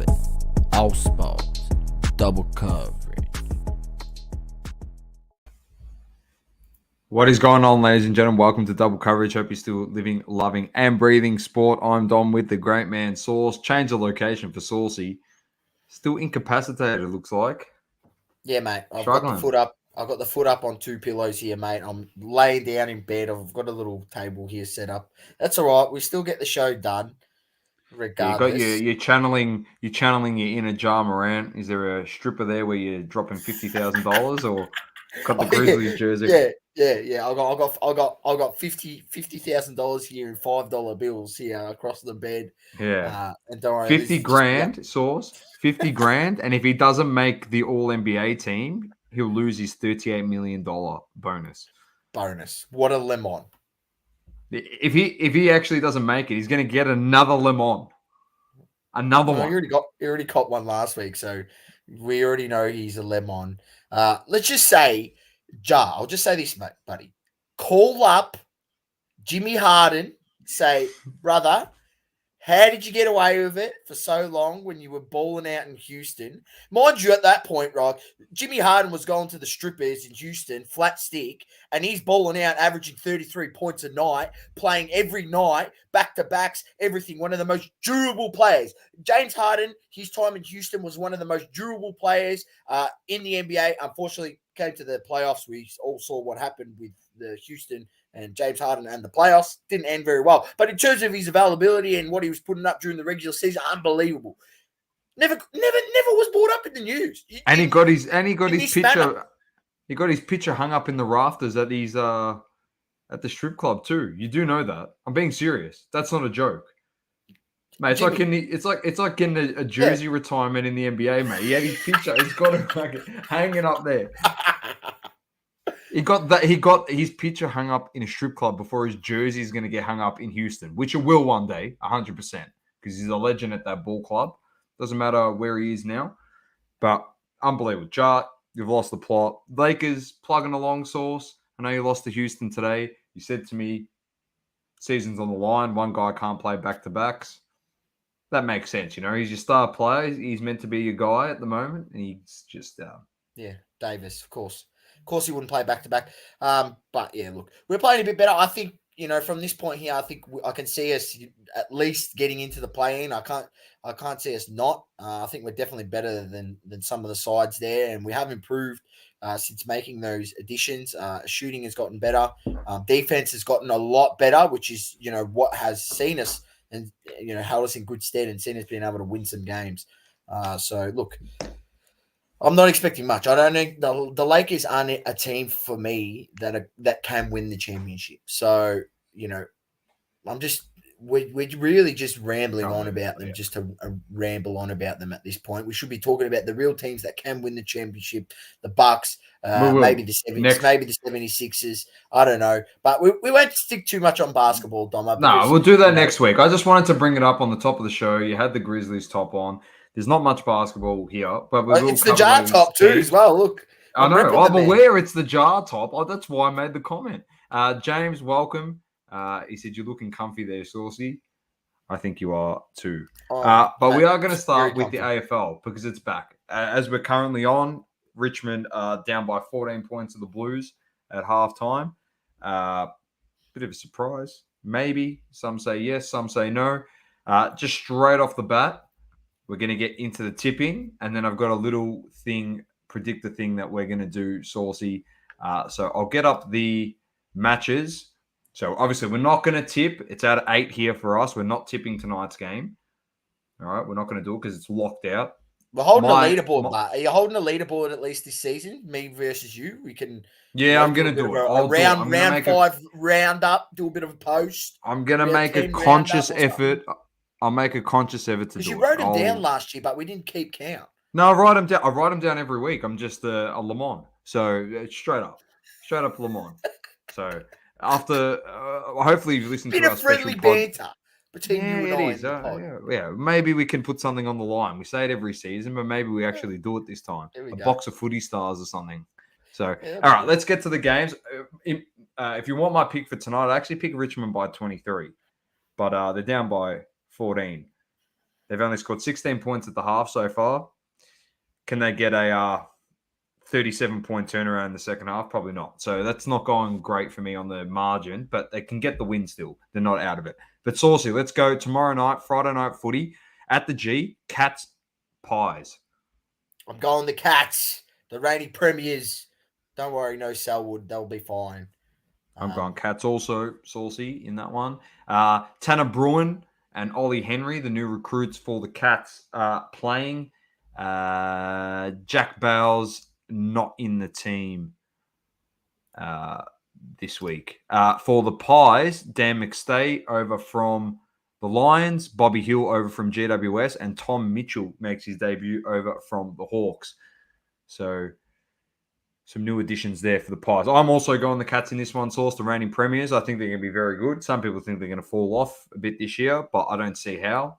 it. All sports. Double coverage. What is going on, ladies and gentlemen? Welcome to Double Coverage. Hope you're still living, loving, and breathing sport. I'm Dom with the great man Sauce. Change the location for Saucy. Still incapacitated, it looks like. Yeah, mate. I've Struggling. got the foot up. I've got the foot up on two pillows here, mate. I'm laying down in bed. I've got a little table here set up. That's all right. We still get the show done, regardless. You got you're channeling your inner Ja Morant. Is there a stripper there where you're dropping $50,000 or got the Grizzlies jersey? Yeah. I got $50,000 here in $5 bills here across the bed. Yeah. And don't worry, 50 grand, Sauce. 50 grand, and if he doesn't make the All NBA team, he'll lose his $38 million bonus. What a lemon. If he actually doesn't make it, he's going to get another lemon. Another one. He already caught one last week, so we already know he's a lemon. Let's just say, Ja, I'll just say this, mate, buddy. Call up Jimmy Harden, say, brother, how did you get away with it for so long when you were balling out in Houston? Mind you, at that point, right, Jimmy Harden was going to the strippers in Houston, flat stick, and he's balling out, averaging 33 points a night, playing every night, back-to-backs, everything. One of the most durable players. James Harden, his time in Houston was one of the most durable players in the NBA. Unfortunately, came to the playoffs. We all saw what happened with the Houston and James Harden and the playoffs. Didn't end very well. But in terms of his availability and what he was putting up during the regular season, unbelievable. Never was brought up in the news. And he got his picture. He got his picture hung up in the rafters at his at the strip club too. You do know that. I'm being serious. That's not a joke. Mate, it's like getting a jersey retirement in the NBA, mate. He had his picture. He's got it hanging up there. He got his picture hung up in a strip club before his jersey is going to get hung up in Houston, which it will one day, 100%, because he's a legend at that ball club. Doesn't matter where he is now, but unbelievable. Ja, you've lost the plot. Lakers plugging along, Sauce. I know you lost to Houston today. You said to me, season's on the line. One guy can't play back-to-backs. That makes sense. You know, he's your star player. He's meant to be your guy at the moment, and he's just Davis, of course. Of course, he wouldn't play back-to-back. But, yeah, look, we're playing a bit better. I think, from this point here, I think I can see us at least getting into the play-in. I can't see us not. I think we're definitely better than some of the sides there, and we have improved since making those additions. Shooting has gotten better. Defense has gotten a lot better, which is, what has seen us and, held us in good stead and seen us being able to win some games. So, look, I'm not expecting much. I don't think the Lakers aren't a team for me that can win the championship. So, we're really just rambling on about them, just to ramble on about them at this point. We should be talking about the real teams that can win the championship, the Bucks, maybe the 70s, maybe the 76ers. I don't know. But we won't stick too much on basketball, Dom. No, we'll do that next week. I just wanted to bring it up on the top of the show. You had the Grizzlies top on. There's not much basketball here, but it's the jar top too as well. Look, I know. I'm aware it's the jar top. That's why I made the comment. James, welcome. He said you're looking comfy there, Saucy. I think you are too. But we are going to start with the AFL because it's back. As we're currently on, Richmond down by 14 points to the Blues at halftime. Bit of a surprise, maybe. Some say yes, some say no. Just straight off the bat, we're going to get into the tipping, and then I've got a little predictor thing that we're going to do, Saucy. So I'll get up the matches. So obviously we're not going to tip. It's at 8 here for us. We're not tipping tonight's game. All right, we're not going to do it because it's locked out. We're holding a leaderboard, but are you holding a leaderboard at least this season? Me versus you. We can. Yeah, I'm going to do it. Round 5, round up, do a bit of a post. I'm going to make a conscious effort. I'll make a conscious effort to do it. Because you wrote them down last year, but we didn't keep count. No, I write them down. I write them down every week. I'm just a Le Mans. So straight up Le Mans. So after, hopefully you've listened to our friendly banter between you and I. Yeah, maybe we can put something on the line. We say it every season, but maybe we actually do it this time. Box of footy stars or something. So, all right, let's get to the games. If you want my pick for tonight, I actually pick Richmond by 23, but they're down by 14. They've only scored 16 points at the half so far. Can they get a 37-point turnaround in the second half? Probably not. So that's not going great for me on the margin, but they can get the win still. They're not out of it. But Saucy, let's go tomorrow night, Friday night footy at the G, Cats, Pies. I'm going the Cats, the reigning premiers. Don't worry, no Selwood. They'll be fine. I'm going Cats also, Saucy, in that one. Tanner Bruin and Ollie Henry, the new recruits for the Cats, playing. Jack Bales not in the team this week. For the Pies, Dan McStay over from the Lions, Bobby Hill over from GWS, and Tom Mitchell makes his debut over from the Hawks. So some new additions there for the Pies. I'm also going the Cats in this one, Source, the reigning premiers. I think they're going to be very good. Some people think they're going to fall off a bit this year, but I don't see how.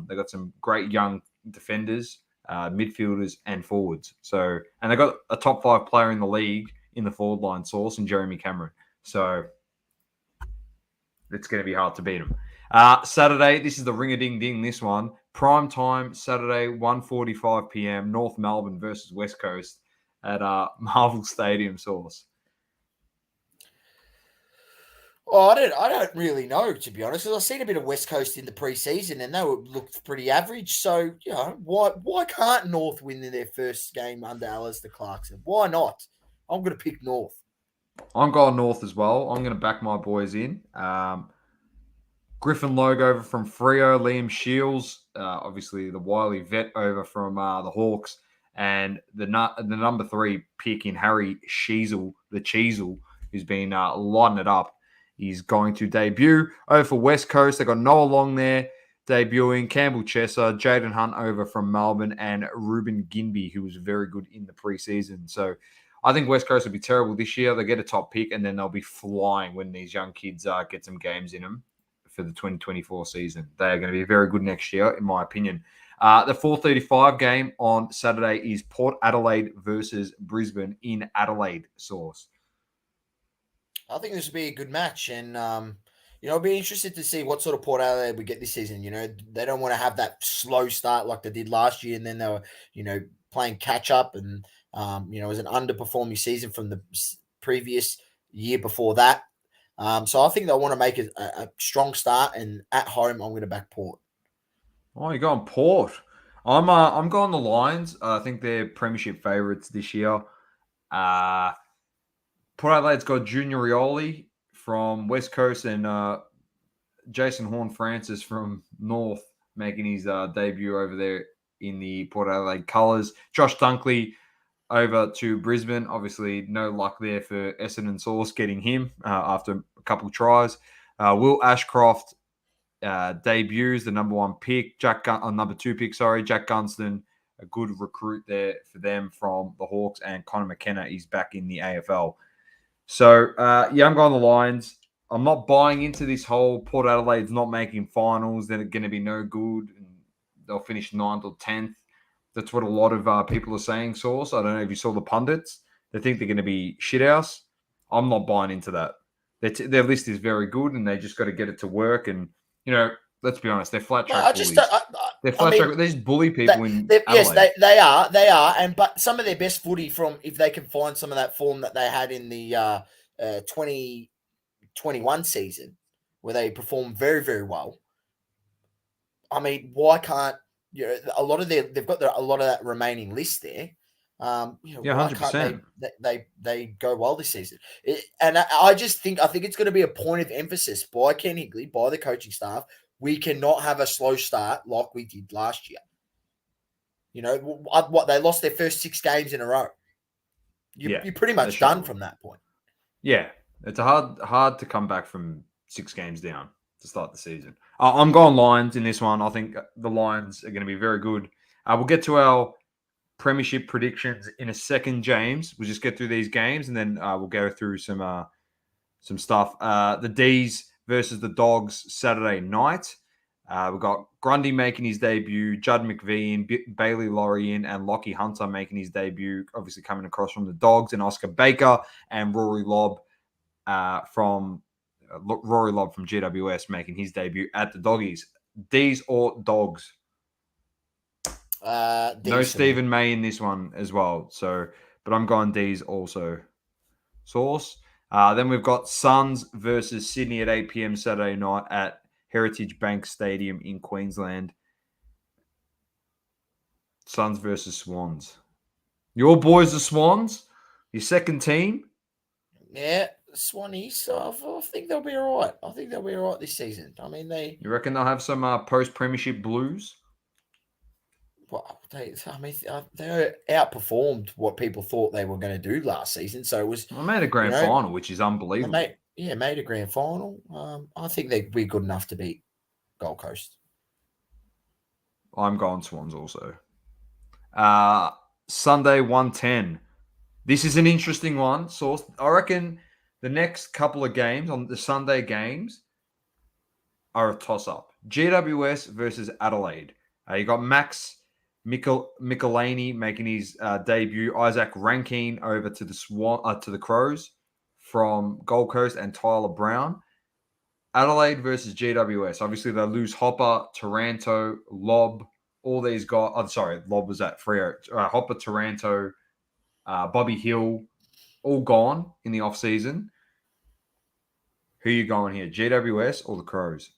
They've got some great young defenders, midfielders, and forwards. So, and they've got a top 5 player in the league in the forward line, Source, and Jeremy Cameron. So it's going to be hard to beat them. Saturday, this is the ring-a-ding-ding, this one. Prime time, Saturday, 1:45 p.m., North Melbourne versus West Coast at Marvel Stadium, Source. Oh, I don't really know, to be honest. I've seen a bit of West Coast in the preseason, and they looked pretty average. So, you know, why can't North win in their first game under Alistair Clarkson? Why not? I'm going to pick North. I'm going North as well. I'm going to back my boys in. Griffin Logue over from Freo, Liam Shields, obviously the wily vet over from the Hawks, and the number 3 pick in Harry Sheasel, the Cheezel, who's been lighting it up. He's going to debut over for West Coast. They've got Noah Long there debuting, Campbell Chesser, Jaden Hunt over from Melbourne, and Ruben Ginby, who was very good in the preseason. So I think West Coast will be terrible this year. They get a top pick, and then they'll be flying when these young kids get some games in them for the 2024 season. They are going to be very good next year, in my opinion. The 4:35 game on Saturday is Port Adelaide versus Brisbane in Adelaide, Source. I think this will be a good match, and I'll be interested to see what sort of Port Adelaide we get this season. You know, they don't want to have that slow start like they did last year, and then they were, playing catch up, and it was an underperforming season from the previous year before that. So I think they want to make a strong start, and at home, I'm going to back Port. Oh, you're going Port. I'm going the Lions. I think they're premiership favourites this year. Port Adelaide's got Junior Rioli from West Coast and Jason Horn-Francis from North making his debut over there in the Port Adelaide colours. Josh Dunkley over to Brisbane. Obviously, no luck there for Essendon Sauce getting him after a couple of tries. Will Ashcroft debuts, the number 1 pick. Number 2 pick, Jack Gunston, a good recruit there for them from the Hawks. And Connor McKenna is back in the AFL. So, I'm going the Lions. I'm not buying into this whole Port Adelaide's not making finals. They're going to be no good. And they'll finish 9th or 10th. That's what a lot of people are saying, Source. I don't know if you saw the pundits. They think they're going to be shithouse. I'm not buying into that. Their list is very good, and they just got to get it to work. And, let's be honest, they're flat track bullies. They're flat track. They just bully people in Adelaide. Yes, they are. But some of their best footy from, if they can find some of that form that they had in the 2021 season, where they performed very, very well. I mean, why can't a lot of they've got a lot of that remaining list there. 100%. They go well this season, I think it's going to be a point of emphasis by Ken Higley, by the coaching staff. We cannot have a slow start like we did last year. What they lost their first 6 games in a row. You're pretty much done from that point. Yeah, it's hard to come back from 6 games down to start the season. I'm going Lions in this one. I think the Lions are going to be very good. We'll get to our premiership predictions in a second, James. We'll just get through these games, and then we'll go through some stuff. The D's versus the Dogs Saturday night. We've got Grundy making his debut, Judd McVean, Bailey Laurian, and Lockie Hunter making his debut, obviously coming across from the Dogs, and Oscar Baker and Rory Lobb from GWS making his debut at the Doggies. D's or Dogs? No D's for me. Stephen May in this one as well. So, but I'm going D's also. Source. Then we've got Suns versus Sydney at 8 p.m. Saturday night at Heritage Bank Stadium in Queensland. Suns versus Swans. Your boys, the Swans. Your second team. Yeah, Swannies. I think they'll be all right. I think they'll be all right this season. I mean, You reckon they'll have some post-premiership blues? they outperformed what people thought they were going to do last season. So it was. I made a grand final, which is unbelievable. Made a grand final. I think they'd be good enough to beat Gold Coast. I'm going Swans also. Sunday 1:10. This is an interesting one. Source. I reckon the next couple of games on the Sunday games are a toss-up. GWS versus Adelaide. You got Max Michelini making his debut. Isaac Rankine over to the Crows from Gold Coast, and Tyler Brown. Adelaide versus GWS. Obviously, they lose Hopper, Taranto, Lobb, all these guys. I'm sorry, Lobb was at Freo. Hopper, Taranto, Bobby Hill, all gone in the off-season. Who are you going here, GWS or the Crows?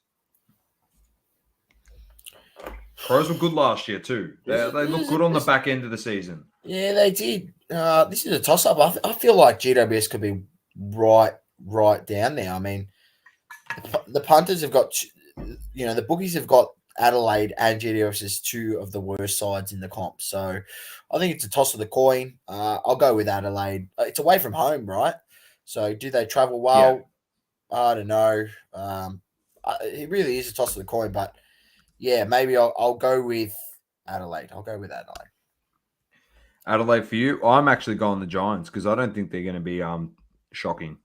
Crows were good last year too. They look good on the back end of the season. Yeah, they did. This is a toss-up. I feel like GWS could be right down there. I mean, the punters have got, the bookies have got Adelaide and GWS as two of the worst sides in the comp. So I think it's a toss of the coin. I'll go with Adelaide. It's away from home, right? So do they travel well? Yeah. I don't know. It really is a toss of the coin, but yeah, maybe I'll go with Adelaide. Adelaide for you. I'm actually going the Giants because I don't think they're going to be shocking.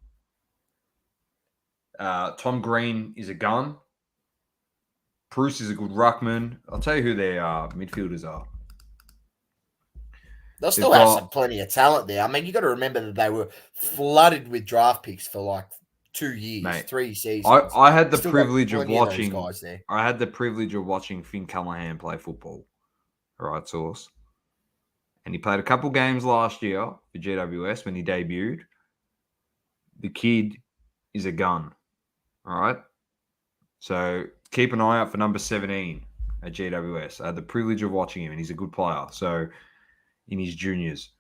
Tom Green is a gun. Bruce is a good ruckman. I'll tell you who their midfielders are. They'll still have plenty of talent there. I mean, you got to remember that they were flooded with draft picks for like 2 years, mate, 3 seasons. I had the privilege of watching guys there. I had the privilege of watching Finn Callahan play football. All right, Source. And he played a couple games last year for GWS when he debuted. The kid is a gun. All right. So keep an eye out for number 17 at GWS. I had the privilege of watching him, and he's a good player. So in his juniors.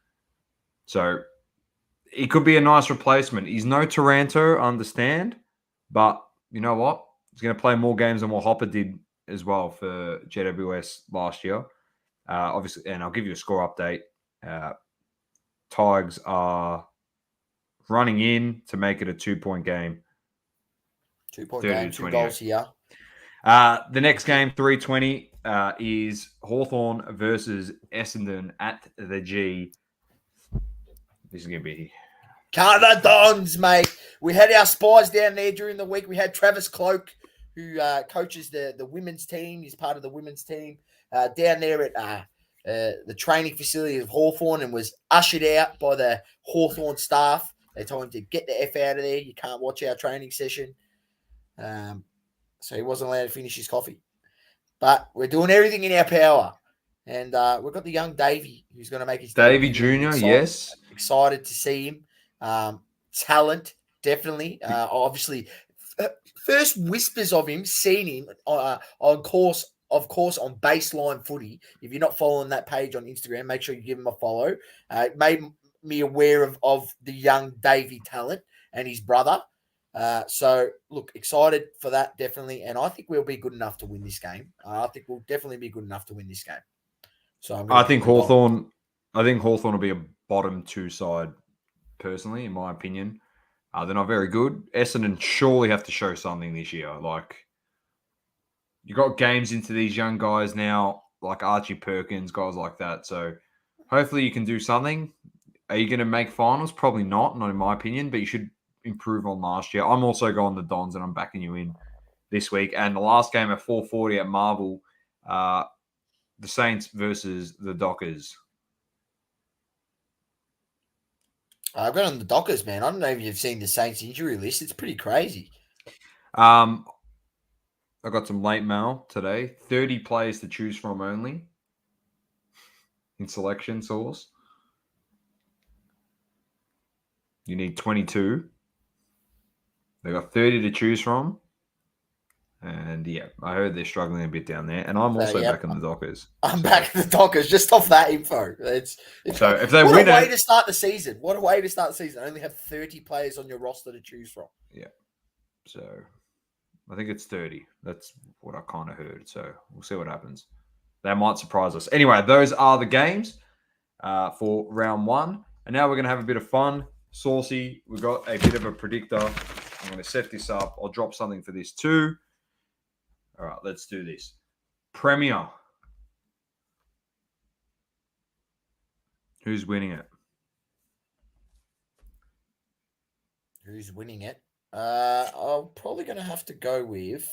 So it could be a nice replacement. He's no Taranto, I understand. But you know what? He's going to play more games than what Hopper did as well for GWS last year. Obviously, and I'll give you a score update. Tigers are running in to make it a 2-point game. 2-point game, 2 goals here. The next game, 3:20, is Hawthorn versus Essendon at the G. This is going to be... Carter Dons, mate. We had our spies down there during the week. We had Travis Cloak, who coaches the women's team. He's part of the women's team down there at the training facility of Hawthorn, and was ushered out by the Hawthorn staff. They told him to get the F out of there. You can't watch our training session. So he wasn't allowed to finish his coffee. But we're doing everything in our power. And we've got the young Davey, who's going to make his Davey Jr., yes. Excited to see him. Talent, definitely. Obviously, first whispers of him, seen him on course on Baseline Footy. If you're not following that page on Instagram, make sure you give him a follow. It made me aware of the young Davey talent and his brother. So, look, excited for that, definitely. And I think we'll be good enough to win this game. I think we'll definitely be good enough to win this game. So I think Hawthorn will be a bottom 2 side, personally, in my opinion. They're not very good. Essendon surely have to show something this year. Like, you got games into these young guys now, like Archie Perkins, guys like that. So hopefully you can do something. Are you going to make finals? Probably not in my opinion, but you should improve on last year. I'm also going the Dons, and I'm backing you in this week. And the last game at 4:40 at Marvel, the Saints versus the Dockers. I've got on the Dockers, man. I don't know if you've seen the Saints injury list. It's pretty crazy. I got some late mail today. 30 players to choose from only. in selection source. You need 22. They got 30 to choose from. And yeah, I heard they're struggling a bit down there. And I'm also back in the Dockers. I'm back in the Dockers just off that info. So if they what win a way to start the season. What a way to start the season. Only have 30 players on your roster to choose from. Yeah. So I think it's 30. That's what I kind of heard. So we'll see what happens. They might surprise us. Anyway, those are the games for round 1. And now we're going to have a bit of fun. Saucy, we've got a bit of a predictor. I'm going to set this up. I'll drop something for this too. All right, let's do this. Premier. Who's winning it? Who's winning it? I'm probably going to have to go with...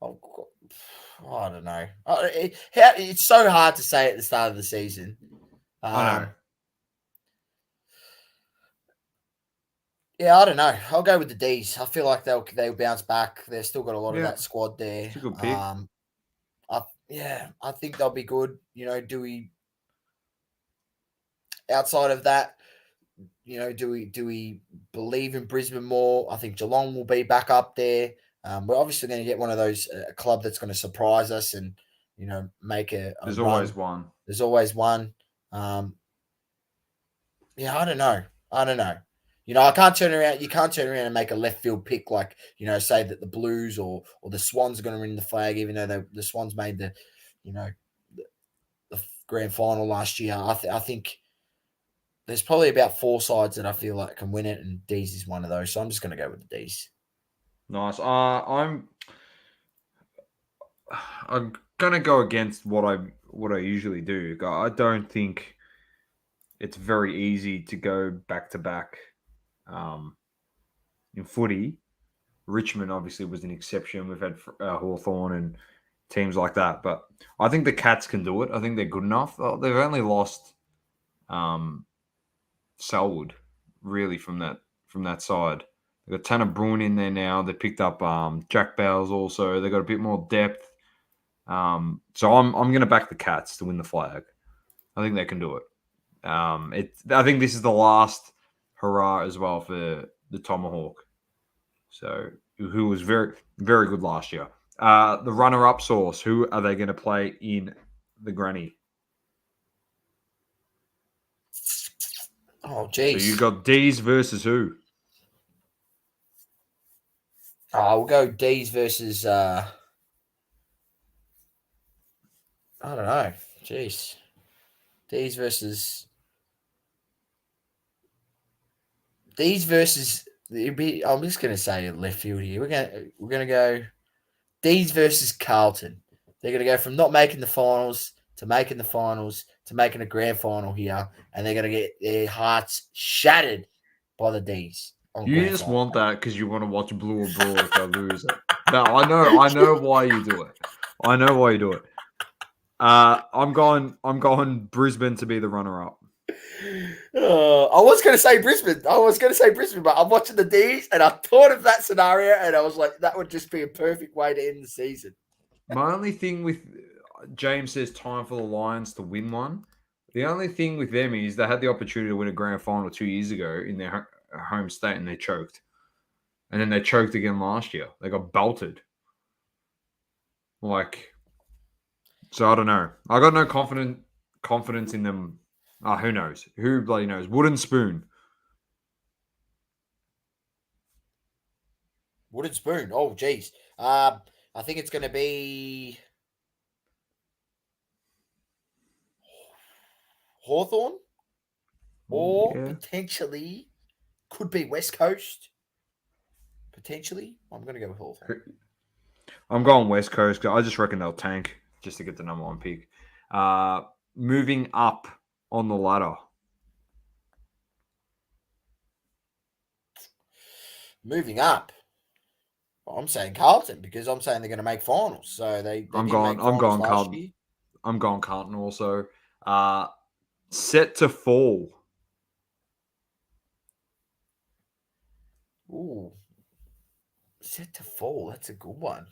I don't know. It's so hard to say at the start of the season. I know. Yeah, I don't know. I'll go with the D's. I feel like they'll bounce back. They've still got a lot of that squad there. It's a good pick. I think they'll be good. Do we outside of that? Do we believe in Brisbane more? I think Geelong will be back up there. We're obviously going to get one of those club that's going to surprise us and make a. There's run. always one. There's always one. I don't know. I can't turn around. You can't turn around and make a left field pick like say that the Blues or the Swans are going to win the flag, even though the Swans made the grand final last year. I think there's probably about 4 sides that I feel like can win it, and D's is one of those. So I'm just going to go with the D's. Nice. I'm going to go against what I usually do. I don't think it's very easy to go back to back. In footy, Richmond obviously was an exception. We've had Hawthorn and teams like that, but I think the Cats can do it. I think they're good enough. They've only lost Selwood really from that side. They've got Tanner Bruin in there now. They picked up Jack Bales also. They've got a bit more depth. So I'm going to back the Cats to win the flag. I think they can do it. I think this is the last hurrah as well for the Tomahawk. So who was very, very good last year. The runner-up source, who are they going to play in the granny? Oh, geez. So you got D's versus who? We'll go D's versus... I don't know. Jeez. D's versus... I'm just going to say left field here. We're going to go D's versus Carlton. They're going to go from not making the finals to making the finals to making a grand final here, and they're going to get their hearts shattered by the D's. You just want that because you want to watch blue or brawl if they lose it. No, I know why you do it. I know why you do it. I'm going Brisbane to be the runner-up. I was going to say Brisbane. But I'm watching the D's, and I thought of that scenario, and I was like, that would just be a perfect way to end the season. My only thing with James says time for the Lions to win one. The only thing with them is they had the opportunity to win a grand final 2 years ago in their home state, and they choked. And then they choked again last year. They got belted. So I don't know. I got no confidence in them. Who knows? Who bloody knows? Wooden spoon. Wooden spoon. Oh, geez. I think it's going to be Hawthorn, or potentially could be West Coast. Potentially, I'm going to go with Hawthorn. I'm going West Coast. I just reckon they'll tank just to get the number 1 pick. Moving up on the ladder. Moving up. I'm saying Carlton because I'm saying they're going to make finals. So I'm going Carlton. I'm going Carlton also. Set to fall. Ooh. Set to fall. That's a good one.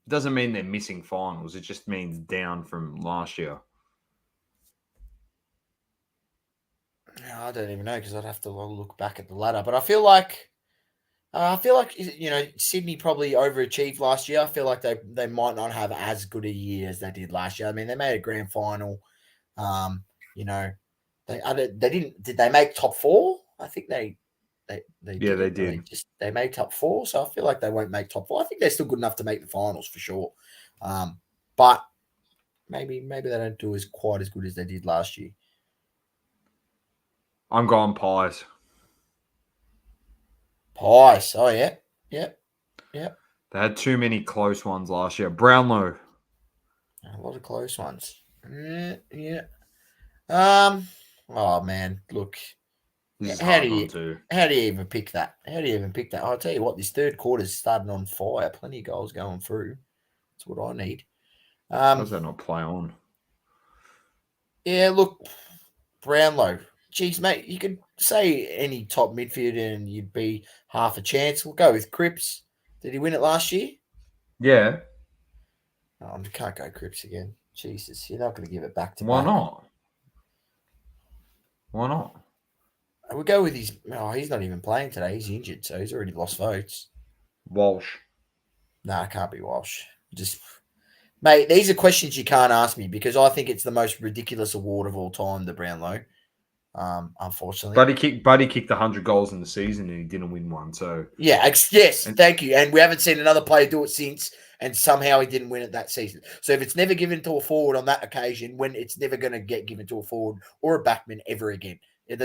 doesn't mean they're missing finals. It just means down from last year. I don't even know because I'd have to look back at the ladder. But I feel like Sydney probably overachieved last year. I feel like they might not have as good a year as they did last year. I mean, they made a grand final. They didn't. Did they make top 4? I think they Yeah, they did. They made top 4, so I feel like they won't make top 4. I think they're still good enough to make the finals for sure. But maybe they don't do quite as good as they did last year. I'm going Pies. Pies. Oh yeah. Yep. They had too many close ones last year. Brownlow. A lot of close ones. Yeah. Oh man, look. How do you even pick that? I'll tell you what, this third quarter's starting on fire. Plenty of goals going through. That's what I need. How's that not play on? Yeah, look, Brownlow. Geez, mate, you could say any top midfielder and you'd be half a chance. We'll go with Cripps. Did he win it last year? Yeah. Oh, I can't go Cripps again. Jesus, you're not going to give it back to Why back. not? Why not? We'll go with he's not even playing today. He's injured, so he's already lost votes. Walsh. No, it can't be Walsh. Mate, these are questions you can't ask me because I think it's the most ridiculous award of all time, the Brownlow. Unfortunately, Buddy kicked 100 goals in the season and he didn't win one. So thank you. And we haven't seen another player do it since, and somehow he didn't win it that season. So if it's never given to a forward on that occasion, when it's never going to get given to a forward or a backman ever again, it's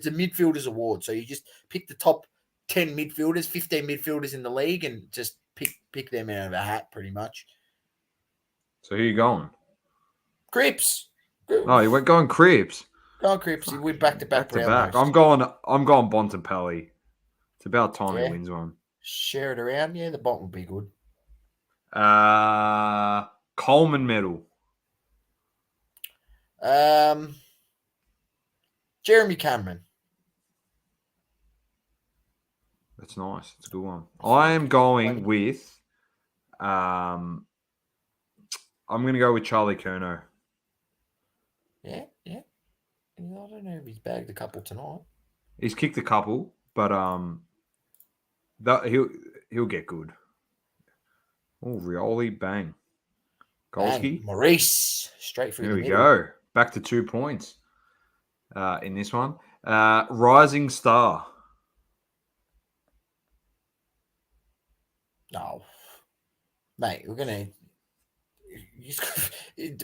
a midfielders award. So you just pick the top 10 midfielders, 15 midfielders in the league, and just pick them out of a hat, pretty much. So who are you going? Cripps. No, you went going Cripps. Go on, Cripps. He went back to back. I'm going Bontempelli. It's about time he wins one. Share it around. Yeah, the bot would be good. Coleman medal. Jeremy Cameron. That's nice. It's a good one. I am going with I'm going to go with Charlie Curnow. Yeah. I don't know if he's bagged a couple tonight. He's kicked a couple, but he'll get good. Oh, Rioli, bang. Golski. Maurice, straight through There the we middle. go. Back to 2 points in this one. Rising star. No. Mate,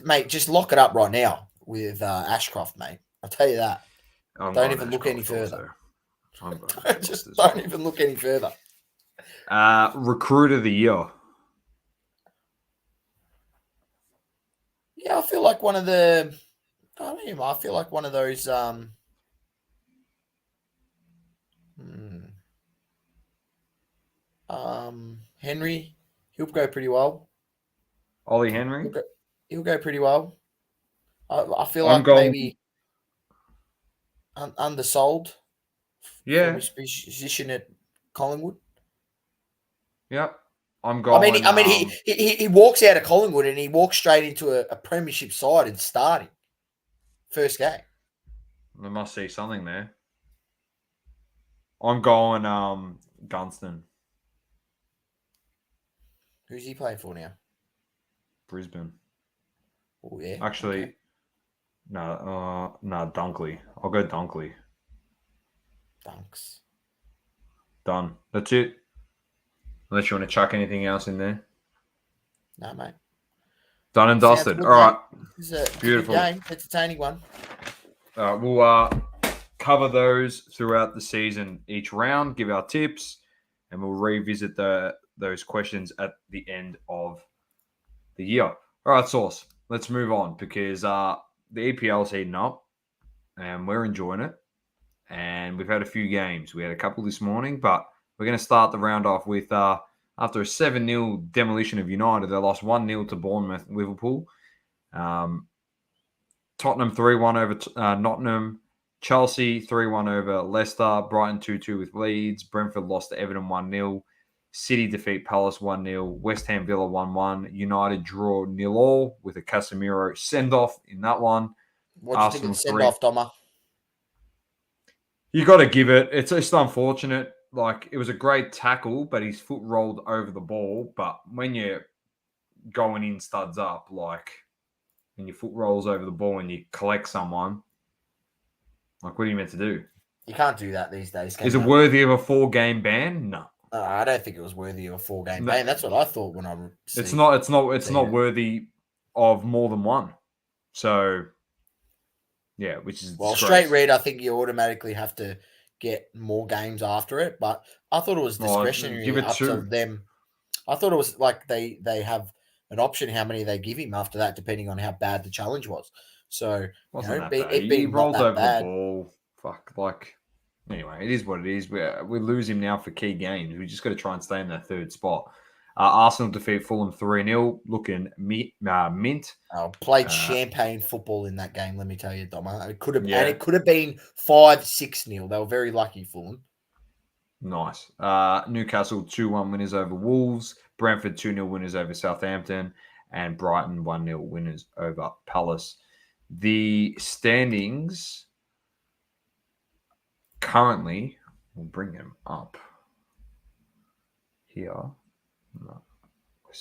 mate, just lock it up right now with Ashcroft, mate. I'll tell you that. Don't even look any further. Just don't even look any further. Recruit of the year. Yeah, I feel like one of the. I feel like one of those. Henry, he'll go pretty well. Ollie Henry. He'll go pretty well. I feel like maybe undersold. Yeah. From his position at Collingwood. Yep. I'm going. I mean, he walks out of Collingwood and he walks straight into a premiership side and starting first game. I must see something there. I'm going Gunston. Who's he playing for now? Brisbane. Oh yeah. Actually, okay. no, Dunkley. I'll go Dunkley. Dunks. Done. That's it. Unless you want to chuck anything else in there. No, mate. Done and dusted. All right. It's a beautiful good game. Entertaining one. We'll cover those throughout the season each round, give our tips, and we'll revisit those questions at the end of the year. All right, Sauce. Let's move on because the EPL's heating up and we're enjoying it. And we've had a few games. We had a couple this morning, but we're going to start the round off with after a 7-0 demolition of United, they lost 1-0 to Bournemouth, Liverpool. Tottenham 3-1 over Nottingham. Chelsea 3-1 over Leicester. Brighton 2-2 with Leeds. Brentford lost to Everton 1-0. City defeat Palace 1-0. West Ham Villa 1-1. United draw 0-0 with a Casemiro send-off in that one. What do you think of the send-off, Doma? You got to give it. It's just unfortunate. Like, it was a great tackle, but his foot rolled over the ball. But when you're going in studs up, like, when your foot rolls over the ball and you collect someone, like, what are you meant to do? You can't do that these days. Is it worthy of a 4-game ban? No. I don't think it was worthy of a 4-game ban. That's what I thought when I It's not worthy of more than one. So, yeah, which is straight red. I think you automatically have to get more games after it. But I thought it was discretionary up to them. I thought it was like they have an option how many they give him after that, depending on how bad the challenge was. So, it being rolled over the ball. Fuck, like. Anyway, it is what it is. We lose him now for key games. We just got to try and stay in that third spot. Arsenal defeat Fulham 3-0, looking mint. Played champagne football in that game, let me tell you, Doma. It could have, and it could have been 5-6-0. They were very lucky, Fulham. Nice. Newcastle 2-1 winners over Wolves. Brentford 2-0 winners over Southampton. And Brighton 1-0 winners over Palace. The standings... Currently, we'll bring him up here. No, we're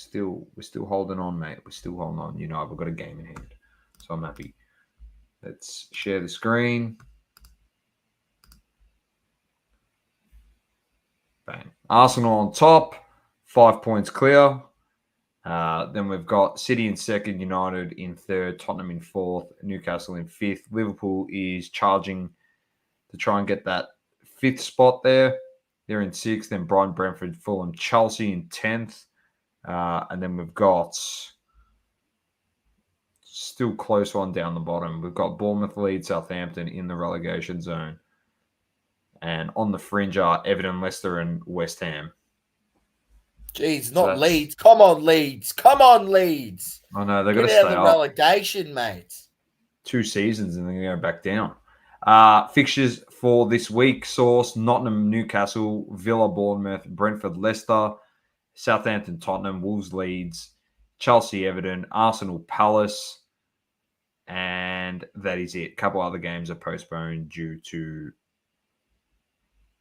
still holding on, mate. We're still holding on. You know, I've got a game in hand, so I'm happy. Let's share the screen. Bang. Arsenal on top, 5 points clear. Then we've got City in second, United in third, Tottenham in fourth, Newcastle in fifth. Liverpool is charging to try and get that fifth spot there. They're in sixth. Then Brighton, Brentford, Fulham, Chelsea in 10th. And then we've got still close one down the bottom. We've got Bournemouth, Leeds, Southampton in the relegation zone. And on the fringe are Everton, Leicester, and West Ham. Jeez, not Leeds. Come on, Leeds. Come on, Leeds. I know. They've got to stay out of the relegation, mate. 2 seasons and then they go back down. Fixtures for this week: Source, Nottingham, Newcastle, Villa, Bournemouth, Brentford, Leicester, Southampton, Tottenham, Wolves, Leeds, Chelsea, Everton, Arsenal, Palace, and that is it. A couple other games are postponed due to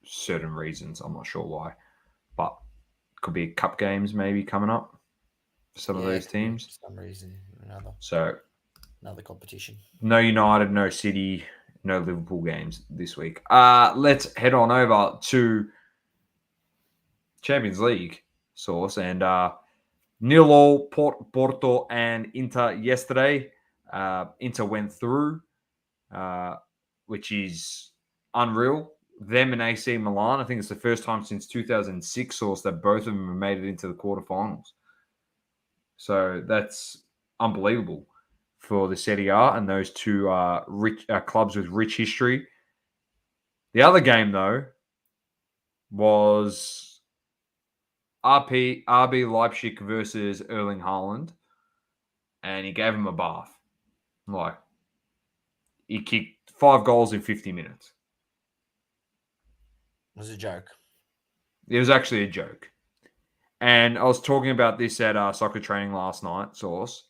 certain reasons. I'm not sure why, but could be cup games maybe coming up for some of those teams. For some reason or another. So another competition. No United, no City. No Liverpool games this week. Let's head on over to Champions League source and 0-0 Porto and Inter yesterday. Inter went through, which is unreal. Them and AC Milan. I think it's the first time since 2006 source that both of them have made it into the quarterfinals. So that's unbelievable for the Serie A and those two rich clubs with rich history. The other game, though, was RB Leipzig versus Erling Haaland, and he gave him a bath. Like, he kicked 5 goals in 50 minutes. It was a joke. It was actually a joke. And I was talking about this at soccer training last night, source.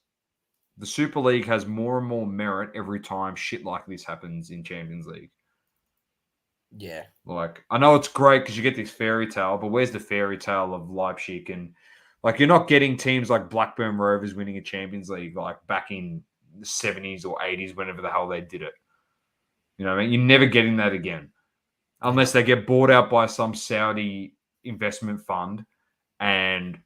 The Super League has more and more merit every time shit like this happens in Champions League. Yeah. Like, I know it's great because you get this fairy tale, but where's the fairy tale of Leipzig? And, like, you're not getting teams like Blackburn Rovers winning a Champions League, like, back in the 70s or 80s, whenever the hell they did it. You know what I mean? You're never getting that again. Unless they get bought out by some Saudi investment fund and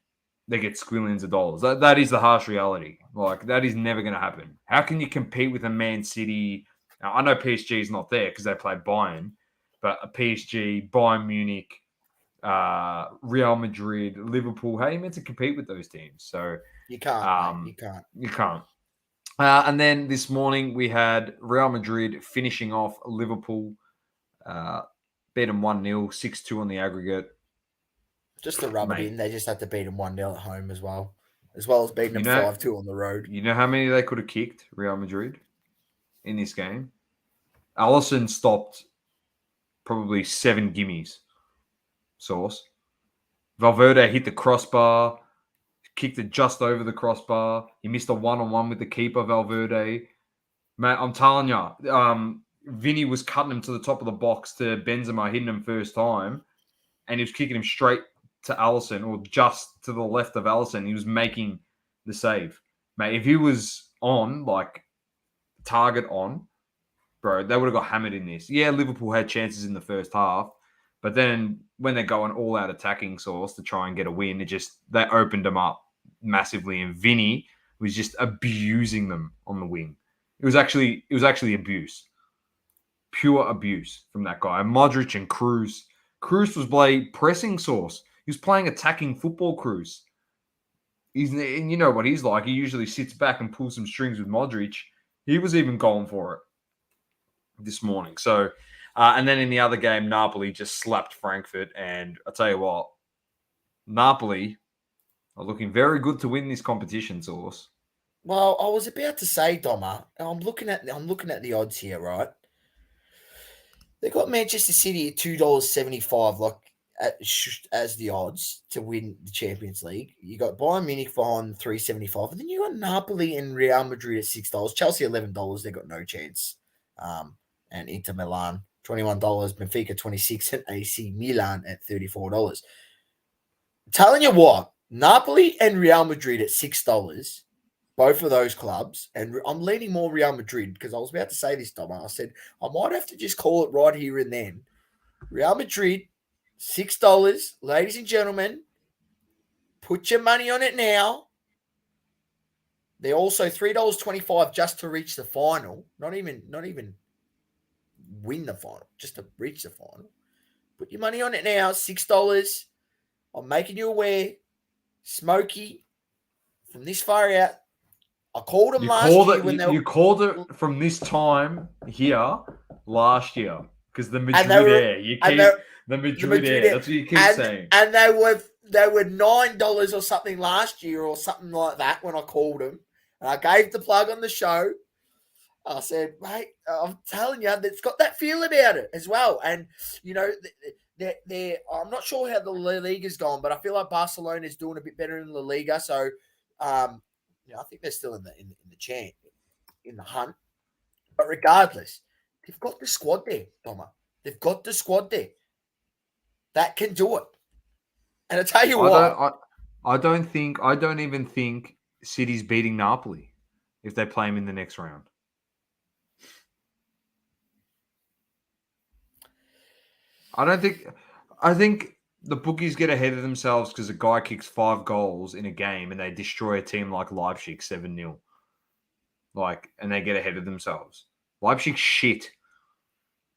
they get squillions of dollars. That is the harsh reality. Like, that is never going to happen. How can you compete with a Man City? Now, I know PSG is not there because they play Bayern, but a PSG, Bayern Munich, Real Madrid, Liverpool, how are you meant to compete with those teams? So you can't. You can't. And then this morning we had Real Madrid finishing off Liverpool, beat them 1-0, 6-2 on the aggregate. Just to rub it in, they just had to beat them 1-0 at home as well as beating them 5-2 on the road. You know how many they could have kicked, Real Madrid, in this game? Alisson stopped probably 7 gimmies, source. Valverde hit the crossbar, kicked it just over the crossbar. He missed a one-on-one with the keeper, Valverde. Mate, I'm telling you, Vinny was cutting him to the top of the box to Benzema, hitting him first time, and he was kicking him straight to Alisson or just to the left of Alisson. He was making the save. Mate, if he was on, like, target on, bro, they would have got hammered in this. Yeah, Liverpool had chances in the first half, but then when they're going all out attacking Source to try and get a win, they opened them up massively, and Vinny was just abusing them on the wing. It was actually abuse, pure abuse from that guy. Modric and Cruz. Cruz was playing pressing Source. He was playing attacking football. Cruz. And you know what he's like. He usually sits back and pulls some strings with Modric. He was even going for it this morning. So, and then in the other game, Napoli just slapped Frankfurt. And I tell you what, Napoli are looking very good to win this competition, Source. Well, I was about to say, Doma, I'm looking at the odds here, right? They got Manchester City at $2.75, like as the odds to win the Champions League. You got Bayern Munich behind $3.75, and then you got Napoli and Real Madrid at $6. Chelsea $11. They got no chance. And Inter Milan $21, Benfica $26, and AC Milan at $34. Telling you what, Napoli and Real Madrid at $6. Both of those clubs, and I'm leaning more Real Madrid because I was about to say this, Dom. I said I might have to just call it right here and then. Real Madrid, $6, ladies and gentlemen. Put your money on it now. They're also $3.25 just to reach the final. Not even win the final, just to reach the final. Put your money on it now. $6. I'm making you aware. Smokey, from this far out. I called them last year when they were... You called it from this time here last year because the Madrid air. You keep the Madrid air. That's what you keep saying. And they were $9 or something last year or something like that when I called them. And I gave the plug on the show. I said, mate, I'm telling you, it's got that feel about it as well. And, you know, they're I'm not sure how the La Liga's gone, but I feel like Barcelona is doing a bit better in La Liga. So, I think they're still in the hunt. But regardless, they've got the squad there, Doma. They've got the squad there that can do it. And I tell you what, I don't even think City's beating Napoli if they play him in the next round. I think the bookies get ahead of themselves because a guy kicks 5 goals in a game and they destroy a team like Leipzig 7-0. And they get ahead of themselves. Leipzig shit.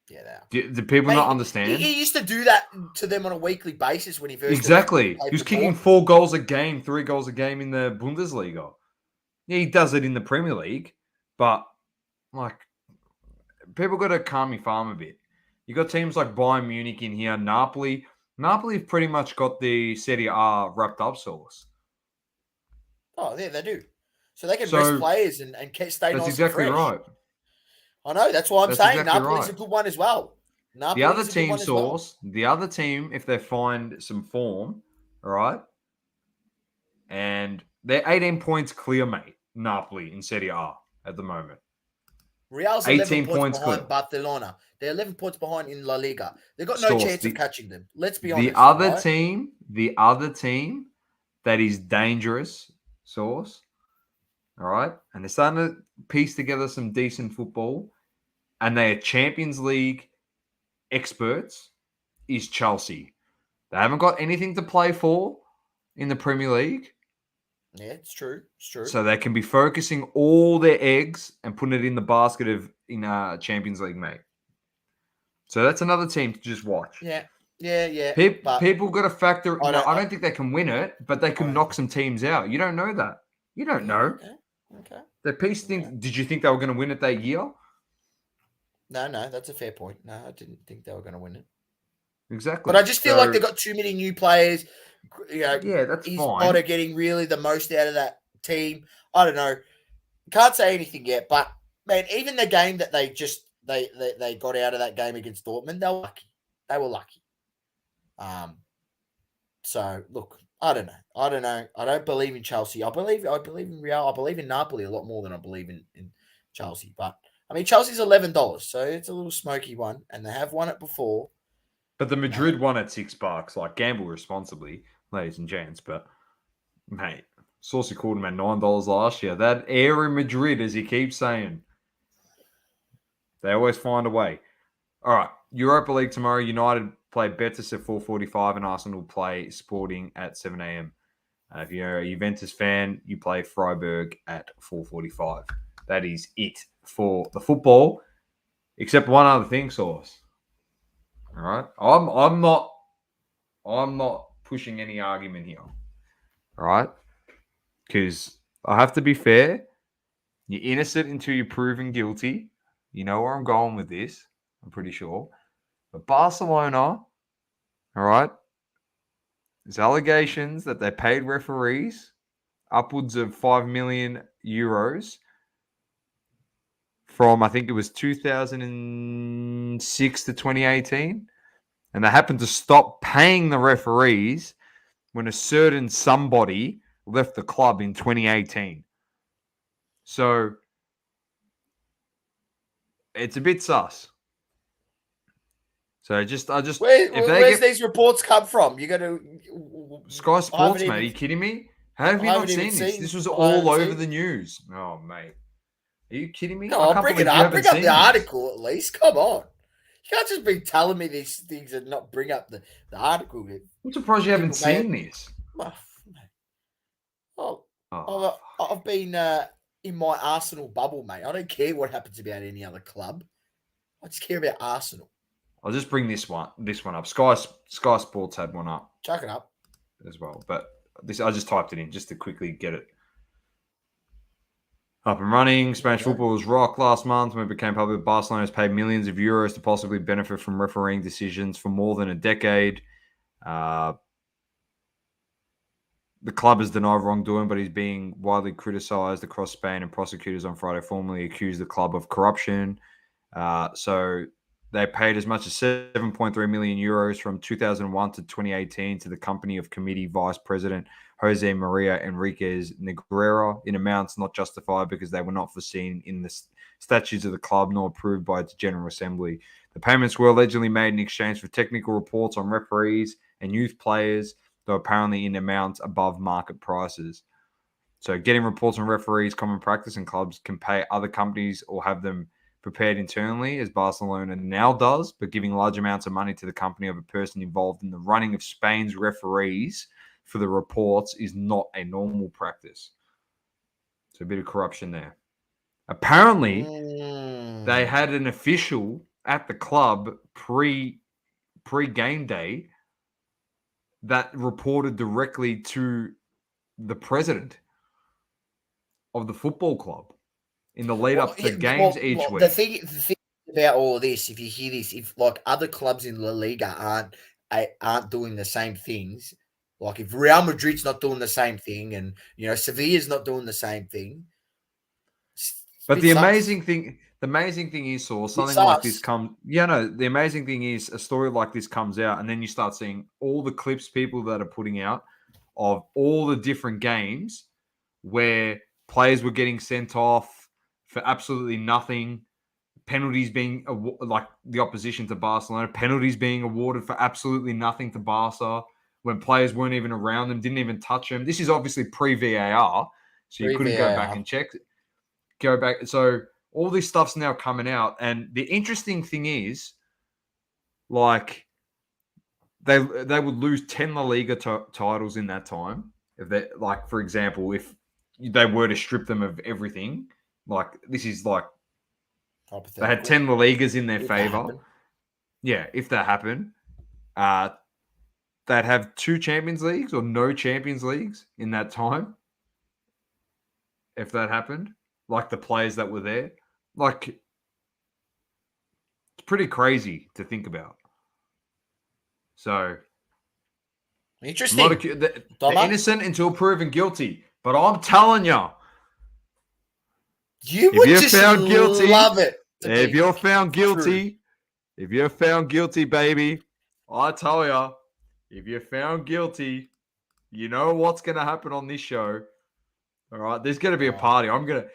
Yeah, do people not understand? He used to do that to them on a weekly basis when he first exactly. He was kicking 4 goals a game, 3 goals a game in the Bundesliga. Yeah, he does it in the Premier League, but people got to calm your farm a bit. You got teams like Bayern Munich in here, Napoli. Napoli have pretty much got the Serie A wrapped up, Source. Oh, yeah, they do. So they can rest players and stay nice That's exactly and fresh. right. I know. That's why I'm saying exactly Napoli's right. a good one as well. The other team, Source, the other team, if they find some form, all right, and they're 18 points clear, mate, Napoli in Serie A at the moment. Real's 11 points behind Barcelona. They're 11 points behind in La Liga. They've got no chance of catching them. Let's be honest. The other team that is dangerous, Source, all right, and they're starting to piece together some decent football, and they are Champions League experts, is Chelsea. They haven't got anything to play for in the Premier League. Yeah, it's true. It's true. So they can be focusing all their eggs and putting it in the basket in Champions League, mate. So that's another team to just watch. Yeah. People got to factor. I don't think they can win it, but they can knock some teams out. You don't know that. You don't know. Okay. The piece thing. Did you think they were going to win it that year? No, that's a fair point. No, I didn't think they were going to win it. Exactly. But I just feel like they got too many new players. Yeah, that's he's fine. not getting really the most out of that team. I don't know. Can't say anything yet, but man, even the game that they got out of that game against Dortmund, they were lucky. So look, I don't know. I don't believe in Chelsea. I believe in Real. I believe in Napoli a lot more than I believe in Chelsea. But I mean, Chelsea's $11, so it's a little smoky one, and they have won it before. But the Madrid won at $6. Like, gamble responsibly, ladies and gents. But mate, Saucy called him at $9 last year. That air in Madrid, as he keeps saying, they always find a way. All right, Europa League tomorrow. United play Betis at 4:45, and Arsenal play Sporting at 7 a.m. If you're a Juventus fan, you play Freiburg at 4:45. That is it for the football, except one other thing, Sauce. All right, I'm not pushing any argument here. All right, because I have to be fair. You're innocent until you're proven guilty. You know where I'm going with this. I'm pretty sure. But Barcelona, all right, there's allegations that they paid referees upwards of 5 million euros from, I think it was 2006 to 2018. And they happened to stop paying the referees when a certain somebody left the club in 2018. So it's a bit sus. So Where's these reports come from? You got to Sky Sports, mate. Are you kidding me? How have you not seen this? This was all over the news. Oh, mate. Are you kidding me? No, I'll bring it up. Bring up the article at least. Come on. You can't just be telling me these things and not bring up the article. I'm surprised you haven't seen this. I've been in my Arsenal bubble, mate. I don't care what happens about any other club. I just care about Arsenal. I'll just bring this one up. Sky Sports had one up. Chuck it up as well. But this, I just typed it in just to quickly get it up and running. Spanish football was rocked last month when it became public. Barcelona has paid millions of euros to possibly benefit from refereeing decisions for more than a decade. The club has denied wrongdoing, but he's being widely criticised across Spain, and prosecutors on Friday formally accused the club of corruption. So they paid as much as 7.3 million euros from 2001 to 2018 to the company of committee vice president Jose Maria Enriquez Negreira in amounts not justified because they were not foreseen in the statutes of the club nor approved by its General Assembly. The payments were allegedly made in exchange for technical reports on referees and youth players, though apparently in amounts above market prices. So getting reports on referees, common practice, and clubs can pay other companies or have them prepared internally, as Barcelona now does, but giving large amounts of money to the company of a person involved in the running of Spain's referees for the reports is not a normal practice. So a bit of corruption there. Apparently, they had an official at the club pre-game day that reported directly to the president of the football club in the lead up to games each week. The thing about all of this, if you hear this, if like other clubs in La Liga aren't doing the same things, like if Real Madrid's not doing the same thing, and Sevilla's not doing the same thing. But the amazing thing is, something like this comes. Yeah, no. The amazing thing is, a story like this comes out, and then you start seeing all the clips people that are putting out of all the different games where players were getting sent off for absolutely nothing. Penalties being like the opposition to Barcelona, penalties being awarded for absolutely nothing to Barca when players weren't even around them, didn't even touch them. This is obviously pre-VAR, so you couldn't go back and check. Go back. So all this stuff's now coming out, and the interesting thing is, like, they would lose 10 La Liga titles in that time. If they, like, for example, if they were to strip them of everything, like, this is like they had 10 La Ligas in their favor. Yeah, if that happened, they'd have 2 Champions Leagues or no Champions Leagues in that time. If that happened, like the players that were there, like, it's pretty crazy to think about. So interesting. They're innocent until proven guilty. But I'm telling you, you would just found guilty, love it. If you're found guilty, baby, I tell you, if you're found guilty, you know what's going to happen on this show. All right, there's going to be a party. I'm going to,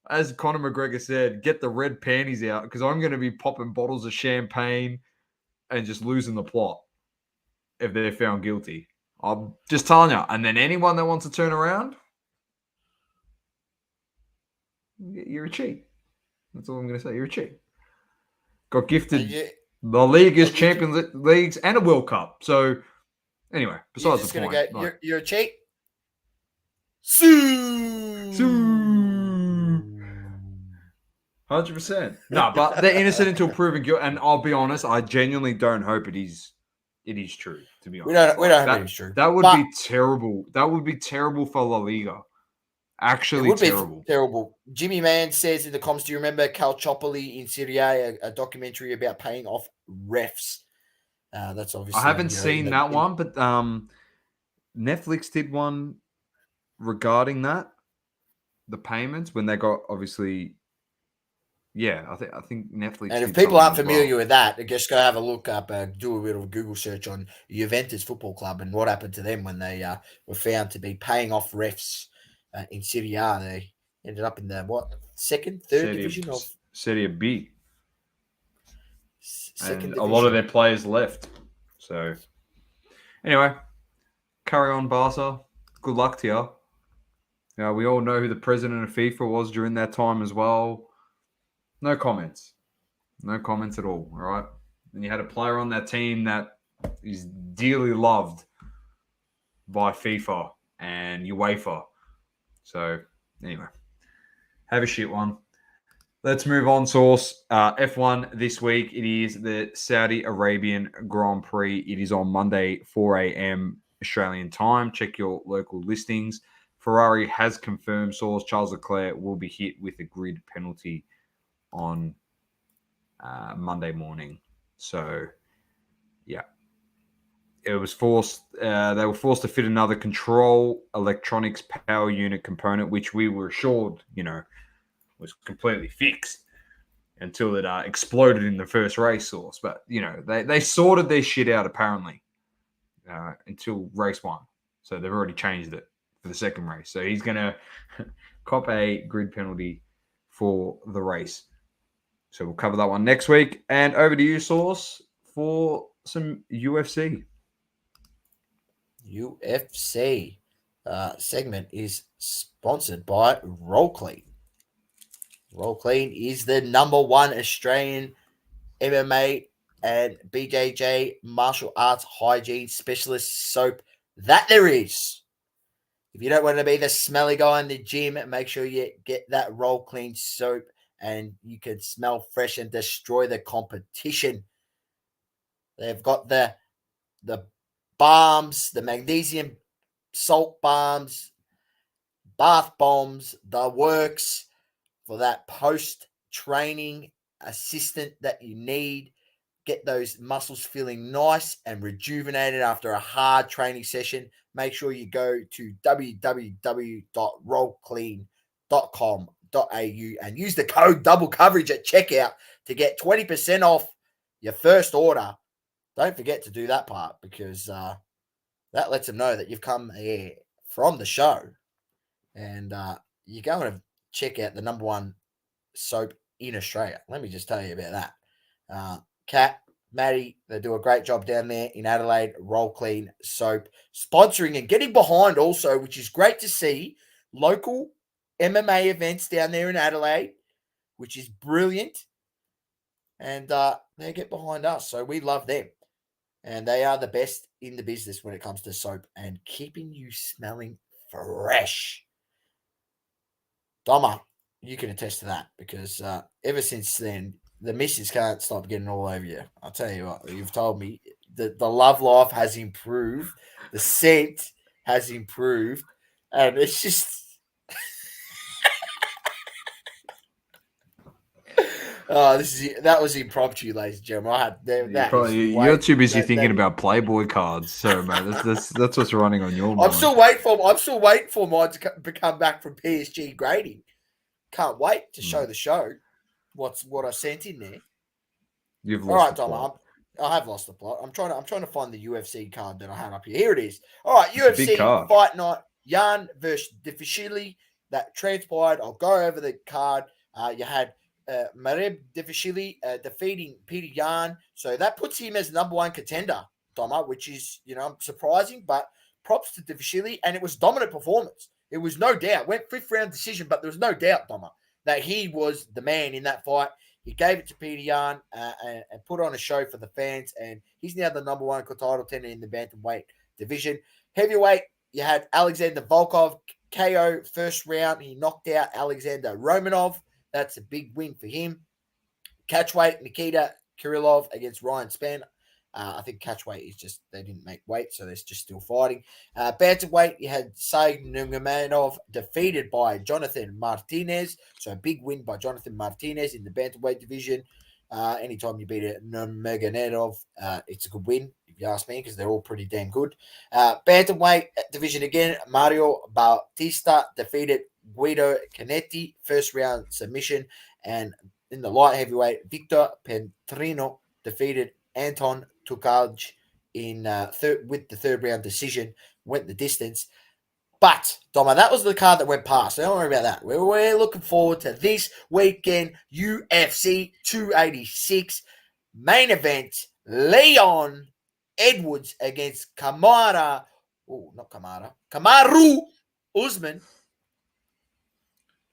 as Conor McGregor said, get the red panties out because I'm going to be popping bottles of champagne and just losing the plot if they're found guilty. I'm just telling you. And then anyone that wants to turn around, you're a cheat. That's all I'm going to say. You're a cheat. Got gifted the league is Champions Leagues and a World Cup. So anyway, besides the point. You're a cheat. 100%. No, but they're innocent until proven guilty. And I'll be honest, I genuinely don't hope it is true, to be honest. We don't hope it is true. That would be terrible. That would be terrible for La Liga. Actually, it would be terrible. Jimmy Mann says in the comments, do you remember Calciopoli in Serie A, a documentary about paying off refs? That's obviously. I haven't seen that one, but Netflix did one regarding that, the payments when they got obviously. Yeah, I think Netflix. And if people aren't familiar with that, just go have a look up, do a bit of a Google search on Juventus Football Club and what happened to them when they were found to be paying off refs in Serie A. They ended up in the third division of Serie B. And a lot of their players left. So anyway, carry on, Barca. Good luck to you. We all know who the president of FIFA was during that time as well. No comments. No comments at all. All right. And you had a player on that team that is dearly loved by FIFA and UEFA. So, anyway, have a shit one. Let's move on, Source. F1 this week. It is the Saudi Arabian Grand Prix. It is on Monday, 4 a.m. Australian time. Check your local listings. Ferrari has confirmed, Source, Charles Leclerc will be hit with a grid penalty on Monday morning. So, yeah. It was forced. They were forced to fit another control electronics power unit component, which we were assured, was completely fixed until it exploded in the first race, Source. But, they sorted their shit out, apparently, until race 1. So they've already changed it for the second race. So he's going to cop a grid penalty for the race. So we'll cover that one next week. And over to you, Source, for some UFC. UFC segment is sponsored by Roll Clean. Roll Clean is the #1 Australian MMA and BJJ martial arts hygiene specialist soap that there is. If you don't want to be the smelly guy in the gym, make sure you get that Roll Clean soap and you can smell fresh and destroy the competition. They've got the balms, the magnesium salt balms, bath bombs, the works for that post-training assistant that you need. Get those muscles feeling nice and rejuvenated after a hard training session. Make sure you go to www.rollclean.com.au and use the code double coverage at checkout to get 20% off your first order. Don't forget to do that part because that lets them know that you've come here from the show and you're going to check out the #1 soap in Australia. Let me just tell you about that. Kat, Maddie, they do a great job down there in Adelaide. Roll Clean soap sponsoring and getting behind also, which is great to see, local MMA events down there in Adelaide, which is brilliant. And they get behind us, so we love them. And they are the best in the business when it comes to soap and keeping you smelling fresh. Doma, you can attest to that because ever since then, the missus can't stop getting all over you. I'll tell you what, you've told me that the love life has improved, the scent has improved, and it's just... that was impromptu, ladies and gentlemen. You're too busy thinking about Playboy cards, so man, that's what's running on your mind. I'm still waiting for mine to come back from PSG grading. Can't wait to show the show what I sent in there. You've lost. All right, Dom. I have lost the plot. I'm trying to find the UFC card that I had up here. Here it is. All right, It's a big UFC card. Fight Night, Jan versus Defishili. That transpired. I'll go over the card. You had Mareb Defishili defeating Peter Yan. So that puts him as number one contender, Doma, which is, surprising, but props to Defishili. And it was dominant performance. It was no doubt. Went fifth round decision, but there was no doubt, Doma, that he was the man in that fight. He gave it to Peter Yan and put on a show for the fans, and he's now the number one title contender in the bantamweight division. Heavyweight, you had Alexander Volkov, KO first round. He knocked out Alexander Romanov. That's a big win for him. Catchweight, Nikita Kirillov against Ryan Spann. I think catchweight is just, they didn't make weight, so they're just still fighting. Bantamweight, you had Said Nurmagomedov defeated by Jonathan Martinez. So a big win by Jonathan Martinez in the bantamweight division. Anytime you beat a Nurmagomedov, it's a good win, if you ask me, because they're all pretty damn good. Bantamweight division again, Mario Bautista defeated Guido Canetti, first round submission. And in the light heavyweight, Victor Petrino defeated Anton Tukaj in with the third round decision, went the distance. But, Doma, that was the card that went past. So don't worry about that. We're looking forward to this weekend UFC 286 main event. Leon Edwards against Kamaru Usman.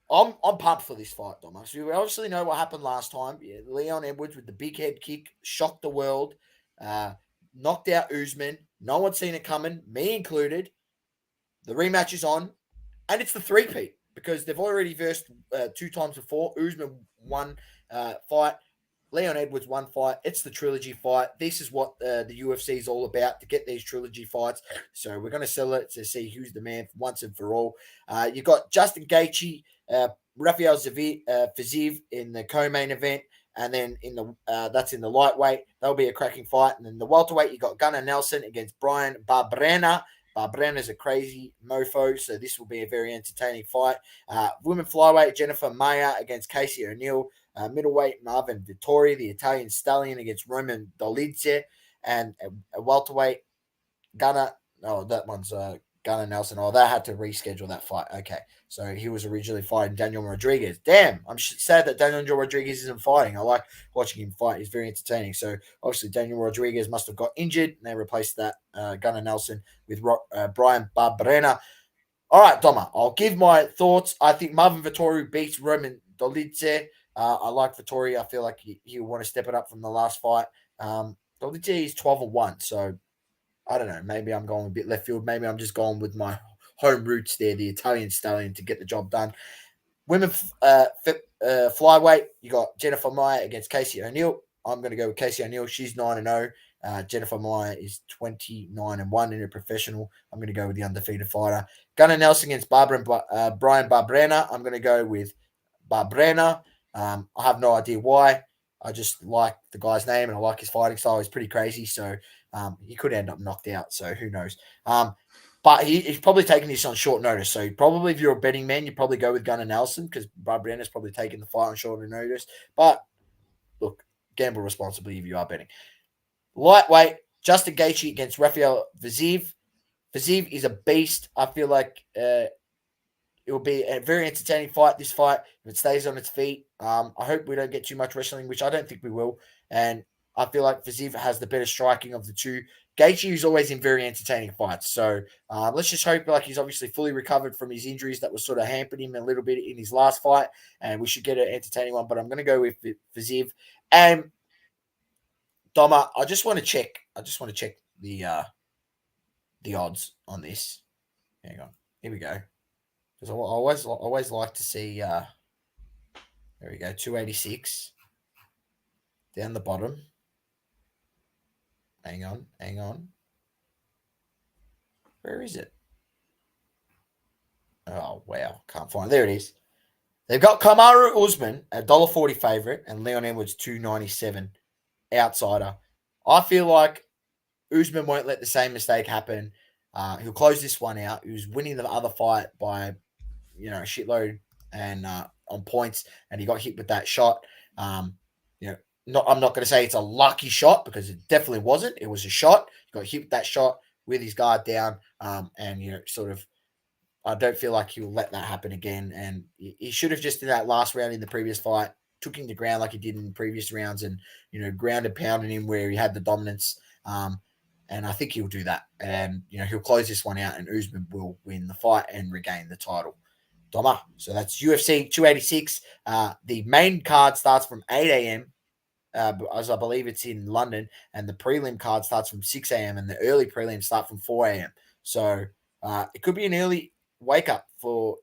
I'm pumped for this fight, Doma. So we obviously know what happened last time. Yeah, Leon Edwards with the big head kick shocked the world, knocked out Usman. No one's seen it coming, me included. The rematch is on, and it's the three-peat because they've already versed 2 times before. Usman won fight. Leon Edwards won fight. It's the trilogy fight. This is what the UFC is all about, to get these trilogy fights. So we're going to sell it to see who's the man once and for all. You've got Justin Gaethje, Rafael Fiziev in the co-main event, and then in the that's in the lightweight. That'll be a cracking fight. And then the welterweight, you got Gunnar Nelson against Brian Barberena. Barberena's a crazy mofo, so this will be a very entertaining fight. Women flyweight, Jennifer Maia against Casey O'Neill. Middleweight, Marvin Vittori, the Italian stallion, against Roman Dolidze. And a welterweight, Gunnar Nelson. Oh, they had to reschedule that fight. Okay, so he was originally fighting Daniel Rodriguez. Damn, I'm sad that Daniel Rodriguez isn't fighting. I like watching him fight. He's very entertaining. So obviously Daniel Rodriguez must have got injured, and they replaced that Gunnar Nelson with Brian Barberena. All right, Doma, I'll give my thoughts. I think Marvin Vittori beats Roman Dolidze. I like Vittori. I feel like he'll want to step it up from the last fight. Dolidze is 12-1, so I don't know. Maybe I'm going a bit left field. Maybe I'm just going with my home roots there, the Italian stallion, to get the job done. Women flyweight, you got Jennifer Maia against Casey O'Neill. I'm going to go with Casey O'Neill. She's 9-0. Jennifer Maia is 29-1 in a professional. I'm going to go with the undefeated fighter. Gunnar Nelson against Brian Barberena. I'm going to go with Barberena. I have no idea why. I just like the guy's name and I like his fighting style. He's pretty crazy, so he could end up knocked out. So who knows? But he's probably taking this on short notice. So probably, if you're a betting man, you probably go with Gunnar Nelson because Barberena's probably taking the fight on short notice. But look, gamble responsibly if you are betting. Lightweight, Justin Gaethje against Rafael Fiziev. Fiziev is a beast. I feel like it will be a very entertaining fight, this fight, if it stays on its feet. I hope we don't get too much wrestling, which I don't think we will. And I feel like Fiziev has the better striking of the two. Gaethje is always in very entertaining fights. So let's just hope like he's obviously fully recovered from his injuries that was sort of hampered him a little bit in his last fight. And we should get an entertaining one. But I'm going to go with Fiziev. And Doma, I just want to check the odds on this. Hang on. Here we go. Because I always like to see, there we go, 286 down the bottom. Hang on. Where is it? Oh, wow. Can't find it. There it is. They've got Kamaru Usman at $1.40 favorite and Leon Edwards 297 outsider. I feel like Usman won't let the same mistake happen. He'll close this one out. He was winning the other fight by a shitload and on points, and he got hit with that shot. I'm not going to say it's a lucky shot because it definitely wasn't. It was a shot. He got hit with that shot with his guard down, and sort of. I don't feel like he'll let that happen again. And he should have just in that last round in the previous fight took him to ground like he did in previous rounds, and ground and pounded him where he had the dominance. And I think he'll do that, and he'll close this one out, and Usman will win the fight and regain the title. Doma. So that's UFC 286. The main card starts from 8 a.m. As I believe it's in London, and the prelim card starts from 6 a.m. and the early prelims start from 4 a.m. So it could be an early wake up for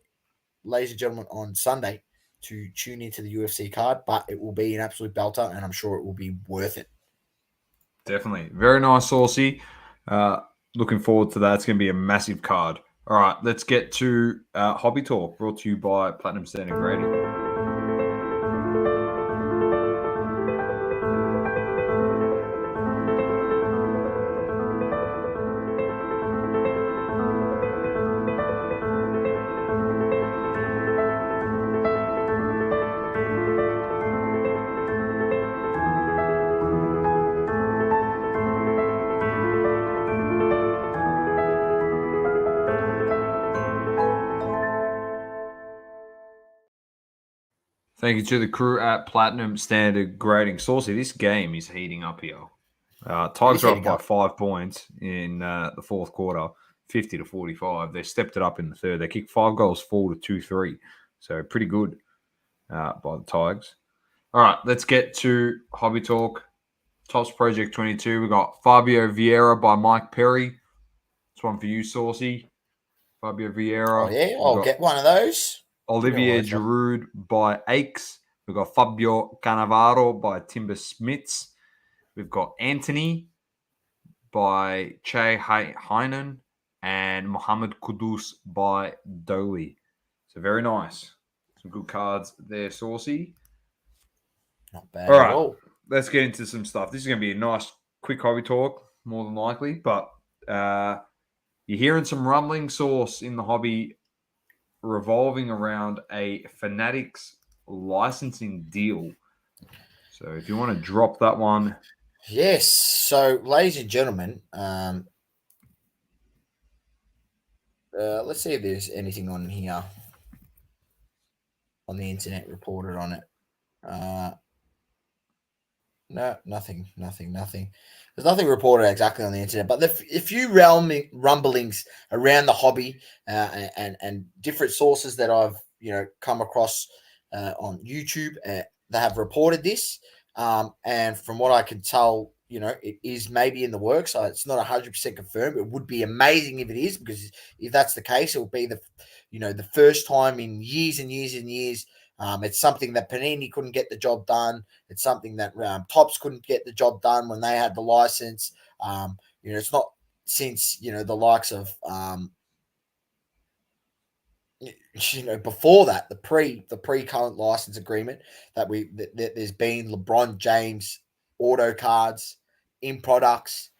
ladies and gentlemen on Sunday to tune into the UFC card, but it will be an absolute belter, and I'm sure it will be worth it. Definitely. Very nice, Saucy. Looking forward to that. It's going to be a massive card. All right, let's get to Hobby Talk, brought to you by Platinum Standard Grading. Thank you to the crew at Platinum Standard Grading. Saucy, this game is heating up here. Tigers are up by 5 points in the fourth quarter, 50-45. They stepped it up in the third. They kicked 5 goals, 4-2-3. So pretty good by the Tigers. All right, let's get to Hobby Talk. Tops Project 22. We've got Fabio Vieira by Mike Perry. This one for you, Saucy. Fabio Vieira. Oh, yeah? I'll get one of those. Olivier Giroud by Aches. We've got Fabio Cannavaro by Timber Smits. We've got Anthony by Che Heinen and Mohamed Kudus by Doley. So very nice. Some good cards there, Saucy. Not bad at all. Let's get into some stuff. This is going to be a nice, quick hobby talk, more than likely. But you're hearing some rumbling sauce in the hobby revolving around a Fanatics licensing deal. So if you want to drop that one. Yes. So, ladies and gentlemen, let's see if there's anything on here on the internet reported on it. No, nothing. There's nothing reported exactly on the internet, but a few rumblings around the hobby and different sources that I've come across on YouTube that have reported this. And from what I can tell, it is maybe in the works. So it's not 100% confirmed. It would be amazing if it is, because if that's the case, it will be the first time in years and years and years. It's something that Panini couldn't get the job done. It's something that Topps couldn't get the job done when they had the license. It's not since the likes of before that, the pre-current license agreement that there's been LeBron James auto cards in products.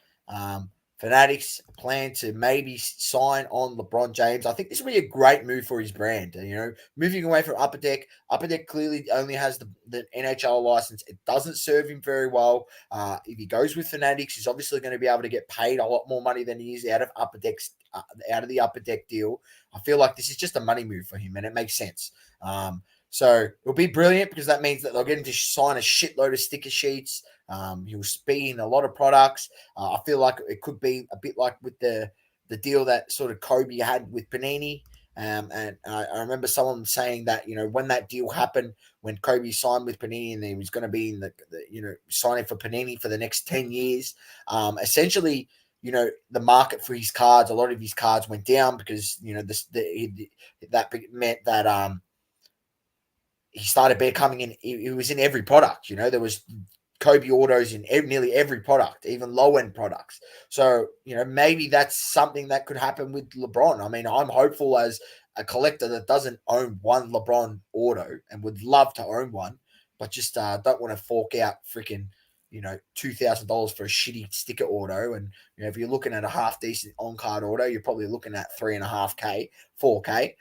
Fanatics plan to maybe sign on LeBron James. I think this would be a great move for his brand. Moving away from Upper Deck. Upper Deck clearly only has the NHL license. It doesn't serve him very well. If he goes with Fanatics, he's obviously going to be able to get paid a lot more money than he is out of the Upper Deck deal. I feel like this is just a money move for him, and it makes sense. So it'll be brilliant because that means that they'll get him to sign a shitload of sticker sheets. He'll be in a lot of products. I feel like it could be a bit like with the deal that sort of Kobe had with Panini. And I remember someone saying that, when that deal happened, when Kobe signed with Panini and he was going to be in the signing for Panini for the next 10 years, essentially, the market for his cards, a lot of his cards went down because, that meant that he started becoming he was in every product. There was Kobe autos in nearly every product, even low-end products. So, maybe that's something that could happen with LeBron. I mean, I'm hopeful as a collector that doesn't own one LeBron auto and would love to own one, but just don't want to fork out freaking, $2,000 for a shitty sticker auto. And, if you're looking at a half-decent on-card auto, you're probably looking at $3.5K, $4K.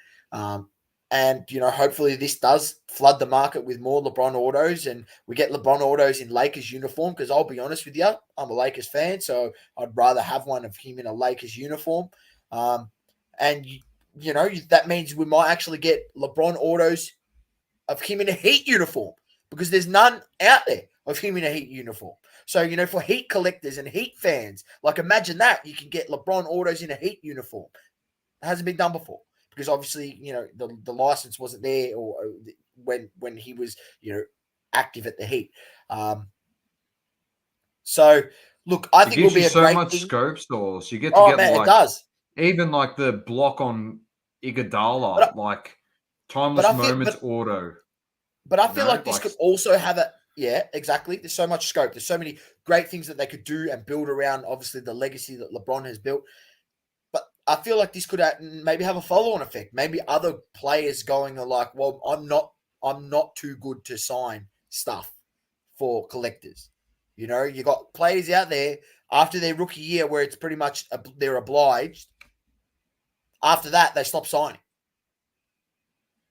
And, hopefully this does flood the market with more LeBron autos, and we get LeBron autos in Lakers uniform, because I'll be honest with you, I'm a Lakers fan, so I'd rather have one of him in a Lakers uniform. And, that means we might actually get LeBron autos of him in a Heat uniform, because there's none out there of him in a Heat uniform. So, for Heat collectors and Heat fans, like, imagine that. You can get LeBron autos in a Heat uniform. It hasn't been done before, because obviously, the license wasn't there, or when he was, active at the Heat. So, look, I think it will be a so great much thing. scope, Stores. You get to get man, it does. Even like the block on Iguodala, like timeless moments auto. But I feel like this could also have a, yeah, exactly. There's so much scope. There's so many great things that they could do and build around, obviously, the legacy that LeBron has built. But I feel like this could maybe have a follow-on effect. Maybe other players going are like, well, I'm not too good to sign stuff for collectors. You got players out there after their rookie year where it's pretty much they're obliged. After that, they stop signing.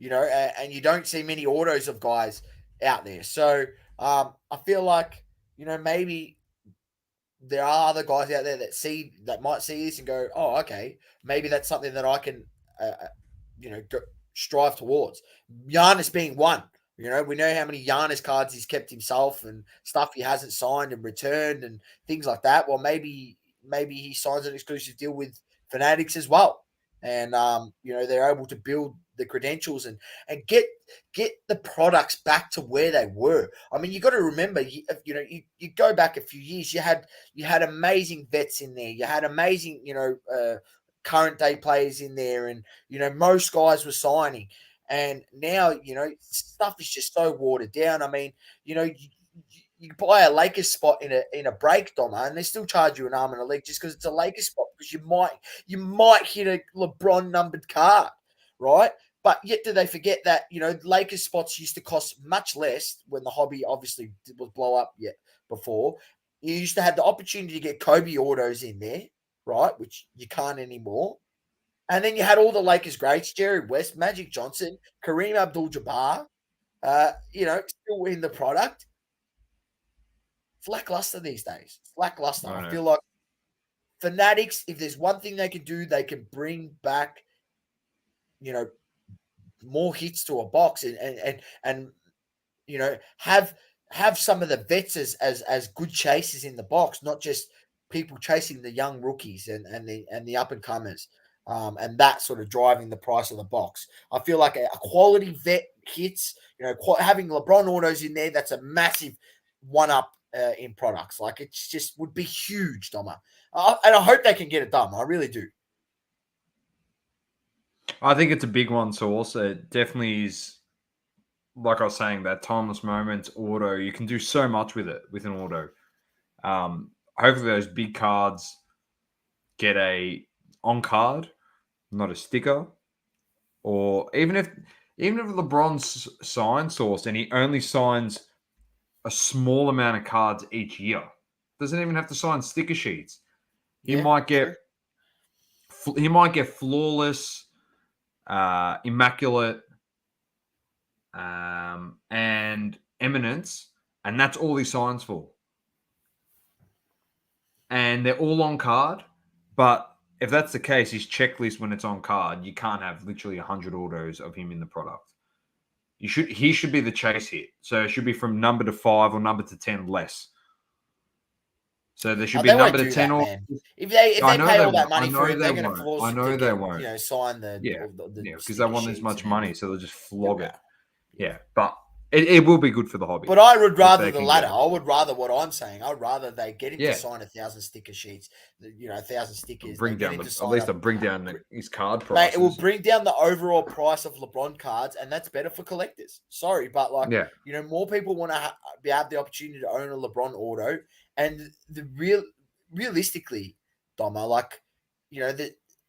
And you don't see many autos of guys out there. So I feel like, maybe there are other guys out there that might see this and go, oh, okay, maybe that's something that I can, strive towards. Giannis being one. We know how many Giannis cards he's kept himself and stuff he hasn't signed and returned and things like that. Well, maybe he signs an exclusive deal with Fanatics as well. And, they're able to build the credentials and get the products back to where they were. I mean, you got to remember, you go back a few years, you had amazing vets in there. You had amazing, current day players in there, and, most guys were signing. And now, stuff is just so watered down. I mean, you buy a Lakers spot in a break, Doma, and they still charge you an arm and a leg just because it's a Lakers spot, because you might hit a LeBron numbered card, right? But yet do they forget that, Lakers spots used to cost much less when the hobby obviously was blow up yet before. You used to have the opportunity to get Kobe autos in there, right? Which you can't anymore. And then you had all the Lakers greats, Jerry West, Magic Johnson, Kareem Abdul-Jabbar, still in the product. It's lackluster these days. It's lackluster. I feel like Fanatics, if there's one thing they can do, they can bring back, more hits to a box and have some of the vets as good chasers in the box, not just people chasing the young rookies and the up and comers. And that sort of driving the price of the box. I feel like a quality vet hits, having LeBron autos in there, that's a massive one-up in products. Like, it just would be huge, Doma. And I hope they can get it done. I really do. I think it's a big one, Source. It definitely is, like I was saying, that timeless moments auto. You can do so much with it, with an auto. Hopefully those big cards get a on-card, not a sticker. Or even if LeBron's sign Source and he only signs a small amount of cards each year, doesn't even have to sign sticker sheets. He might get flawless, immaculate, and eminence, and that's all he signs for. And they're all on card, but if that's the case, his checklist when it's on card, you can't have literally 100 autos of him in the product. He should be the chase hit. So it should be from number to 5 or number to 10 less. So there should be number to 10 or if they pay all that money for it, they're going to force I know they won't. Sign the because they want as much money, so they'll just flog it. Yeah, but it will be good for the hobby. But I would rather the latter. I would rather what I'm saying. I'd rather they get him to sign 1,000 sticker sheets, 1,000 stickers. Bring down at least they'll bring down his card price. Mate, it will bring down the overall price of LeBron cards, and that's better for collectors. Sorry, but more people want to have the opportunity to own a LeBron auto, and realistically, Doma,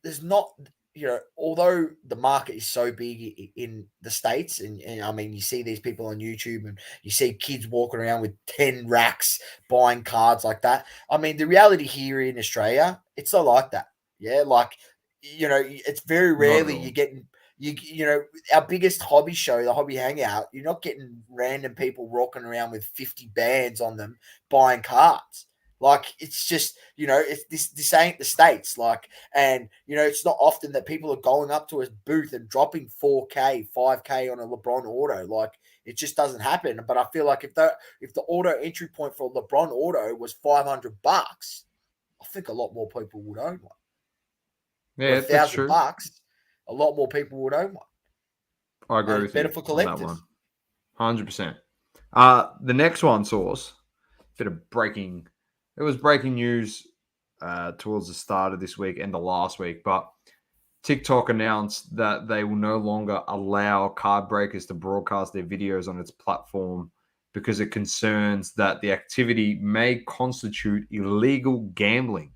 there's not. Although the market is so big in the States, and I mean, you see these people on YouTube and you see kids walking around with 10 racks buying cards like that. I mean, the reality here in Australia, it's not like that. Yeah. It's very rarely You know, our biggest hobby show, the Hobby Hangout, you're not getting random people rocking around with 50 bands on them buying cards. Like, it's just, you know, it's this ain't the States. Like, and, you know, it's not often that people are going up to a booth and dropping 4K, 5K on a LeBron auto. Like, it just doesn't happen. But I feel like if the auto entry point for a LeBron auto was $500, I think a lot more people would own one. Yeah, For that's true. $1,000, a lot more people would own one. I agree And with it's better you for on that collectors. one. 100%. The next one, Source, bit of breaking. It was breaking news towards the start of this week and the last week, but TikTok announced that they will no longer allow card breakers to broadcast their videos on its platform because it concerns that the activity may constitute illegal gambling.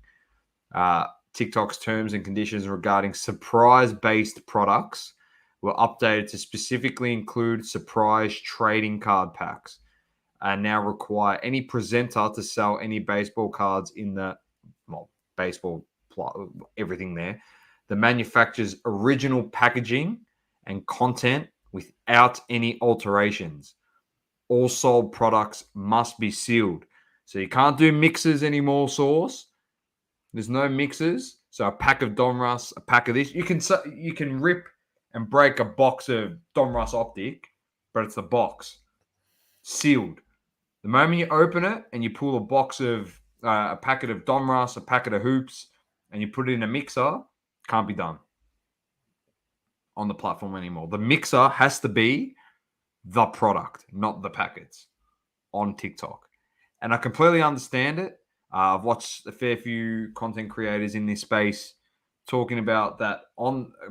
TikTok's terms and conditions regarding surprise-based products were updated to specifically include surprise trading card packs and now require any presenter to sell any baseball cards in the baseball everything there, the manufacturer's original packaging and content without any alterations. All sold products must be sealed. So you can't do mixers anymore, Source. There's no mixers. So a pack of Donruss, a pack of this. You can rip and break a box of Donruss Optic, but it's the box. Sealed. The moment you open it and you pull a box of a packet of Donruss, a packet of hoops, and you put it in a mixer, can't be done on the platform anymore. The mixer has to be the product, not the packets on TikTok. And I completely understand it. I've watched a fair few content creators in this space talking about that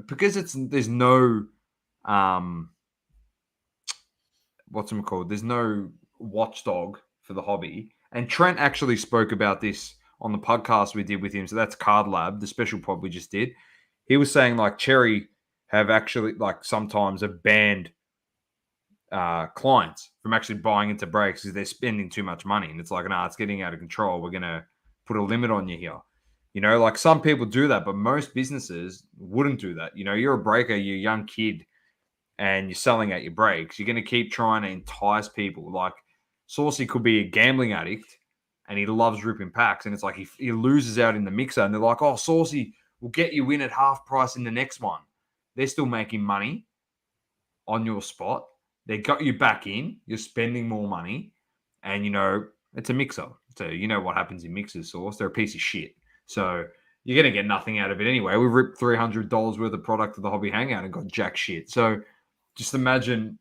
because there's no what's it called? There's no watchdog for the hobby. And Trent actually spoke about this on the podcast we did with him. So that's Card Lab, the special pod we just did. He was saying like Cherry have actually like sometimes have banned clients from actually buying into breaks because they're spending too much money. And it's like, nah, it's getting out of control. We're going to put a limit on you here. You know, like some people do that, but most businesses wouldn't do that. You know, you're a breaker, you're a young kid, and you're selling at your breaks. You're going to keep trying to entice people. Like Saucy could be a gambling addict and he loves ripping packs. And it's like he loses out in the mixer and they're like, oh, Saucy will get you in at half price in the next one. They're still making money on your spot. They got you back in. You're spending more money. And, you know, it's a mixer. So you know what happens in mixers, Source. They're a piece of shit. So you're going to get nothing out of it anyway. We ripped $300 worth of product to the Hobby Hangout and got jack shit. So just imagine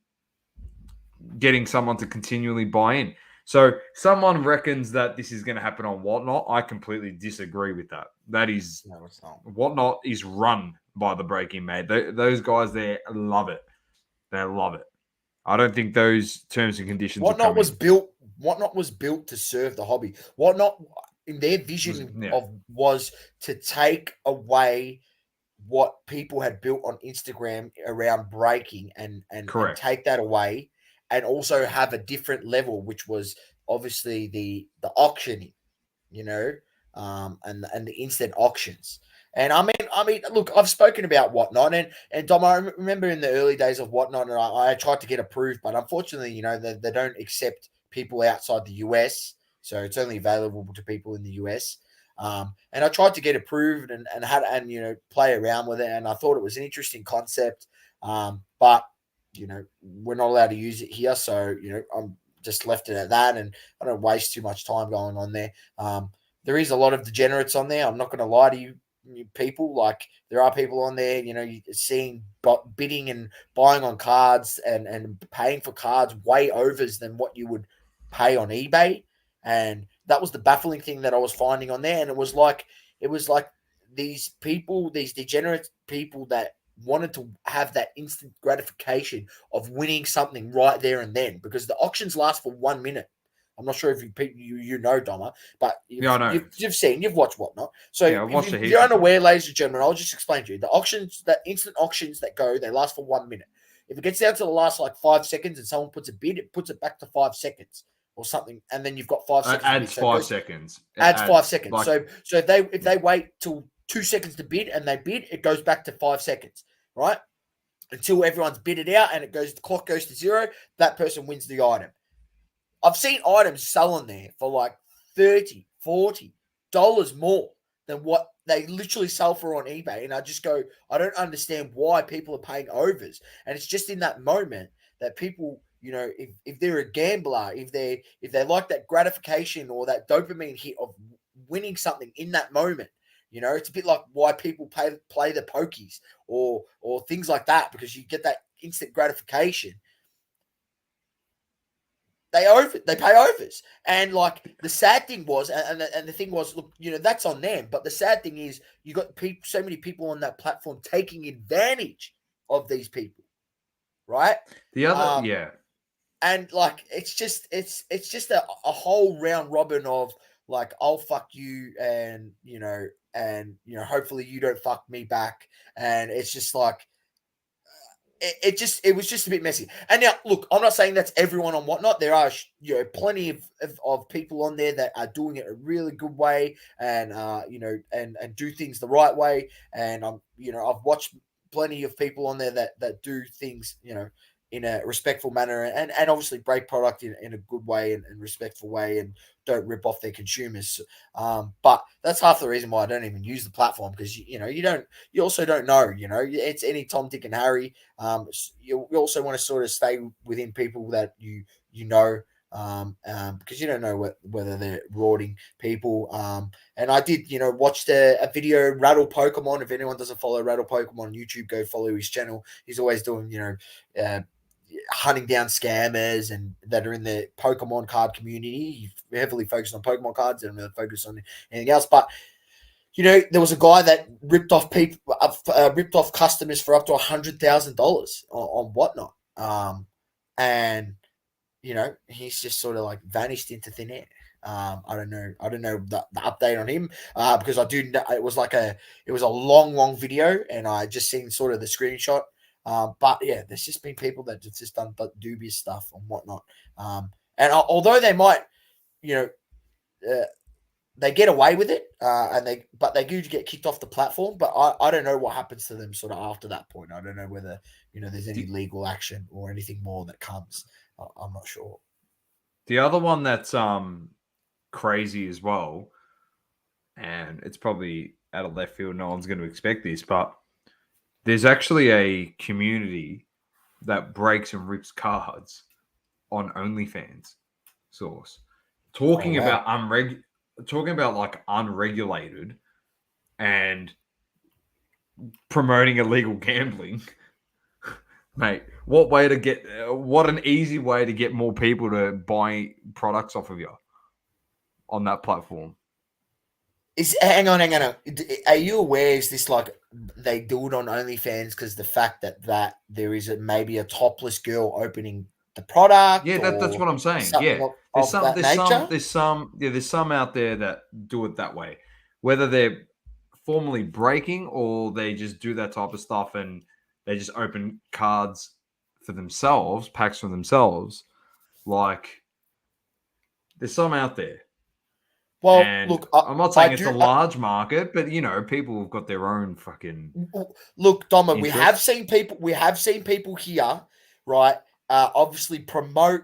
getting someone to continually buy in. So someone reckons that this is going to happen on Whatnot. I completely disagree with that. That is No, it's not. Whatnot is run by the breaking mate. Those guys there love it. They love it. I don't think those terms and conditions Whatnot was built to serve the hobby. Whatnot in their vision was to take away what people had built on Instagram around breaking and take that away and also have a different level, which was obviously the auctioning, you know, and the instant auctions. And I mean, look, I've spoken about Whatnot, and Dom, I remember in the early days of Whatnot, and I tried to get approved, but unfortunately, you know, they don't accept people outside the US, so it's only available to people in the US. And I tried to get approved and you know, play around with it, and I thought it was an interesting concept, but you know, we're not allowed to use it here, so you know, I'm just left it at that, and I don't waste too much time going on there. There is a lot of degenerates on there. I'm not going to lie to you people. Like there are people on there, you know, you seeing bidding and buying on cards and paying for cards way overs than what you would pay on eBay. And that was the baffling thing that I was finding on there. And it was like these people, these degenerate people that wanted to have that instant gratification of winning something right there and then, because the auctions last for 1 minute. I'm not sure if you know, Doma, but you've watched Whatnot. So if you're unaware, ladies and gentlemen, I'll just explain to you. The auctions, that instant auctions that go, they last for 1 minute. If it gets down to the last like 5 seconds and someone puts a bid, it puts it back to 5 seconds or something, and then you've got 5 seconds. Adds 5 seconds. Adds 5 seconds. Like, so if they wait till 2 seconds to bid and they bid, it goes back to 5 seconds, right? until everyone's bid it out and the clock goes to zero. That person wins the item. I've seen items selling there for like $30, $40 more than what they literally sell for on eBay. And I just go, I don't understand why people are paying overs. And it's just in that moment that people, if they're a gambler, if they like that gratification or that dopamine hit of winning something in that moment, it's a bit like why people play the pokies or things like that, because you get that instant gratification. They pay overs. And like the sad thing was, and the thing was, look, that's on them. But the sad thing is you got so many people on that platform taking advantage of these people, right? The other, yeah. And like it's just a whole round robin of like, I'll fuck you, and hopefully you don't fuck me back. And it's just like it was just a bit messy. And now, look, I'm not saying that's everyone on Whatnot. There are plenty of people on there that are doing it a really good way, and and do things the right way. And I've watched plenty of people on there that do things in a respectful manner, and obviously break product in a good way and respectful way, and don't rip off their consumers. But that's half the reason why I don't even use the platform, because you also don't know, it's any Tom, Dick, and Harry. You also want to sort of stay within people that because you don't know whether they're rorting people. And I did, watched a video, Rattle Pokemon. If anyone doesn't follow Rattle Pokemon on YouTube, go follow his channel. He's always doing, hunting down scammers and that are in the Pokemon card community. He's heavily focused on Pokemon cards and really focused on anything else. But there was a guy that ripped off customers for up to $100,000 on Whatnot. And he's just sort of like vanished into thin air. I don't know the update on him, because I do know it was a long video, and I just seen sort of the screenshot. But yeah, there's just been people that have just done dubious stuff and Whatnot. And although they might, they get away with it, but they do get kicked off the platform. But I don't know what happens to them sort of after that point. I don't know whether there's any legal action or anything more that comes. I'm not sure. The other one that's crazy as well, and it's probably out of left field, no one's going to expect this, but there's actually a community that breaks and rips cards on OnlyFans source, talking about like unregulated and promoting illegal gambling. Mate, what an easy way to get more people to buy products off of you on that platform. Hang on. Are you aware, is this like they do it on OnlyFans because the fact that there is maybe a topless girl opening the product? Yeah, that's what I'm saying. Yeah. There's some out there that do it that way. Whether they're formally breaking or they just do that type of stuff and they just open cards for themselves, packs for themselves. Like, there's some out there. Well, and look, I'm not saying it's a large market, but people have got their own fucking. Look, Doma, we have seen people here, right? Obviously promote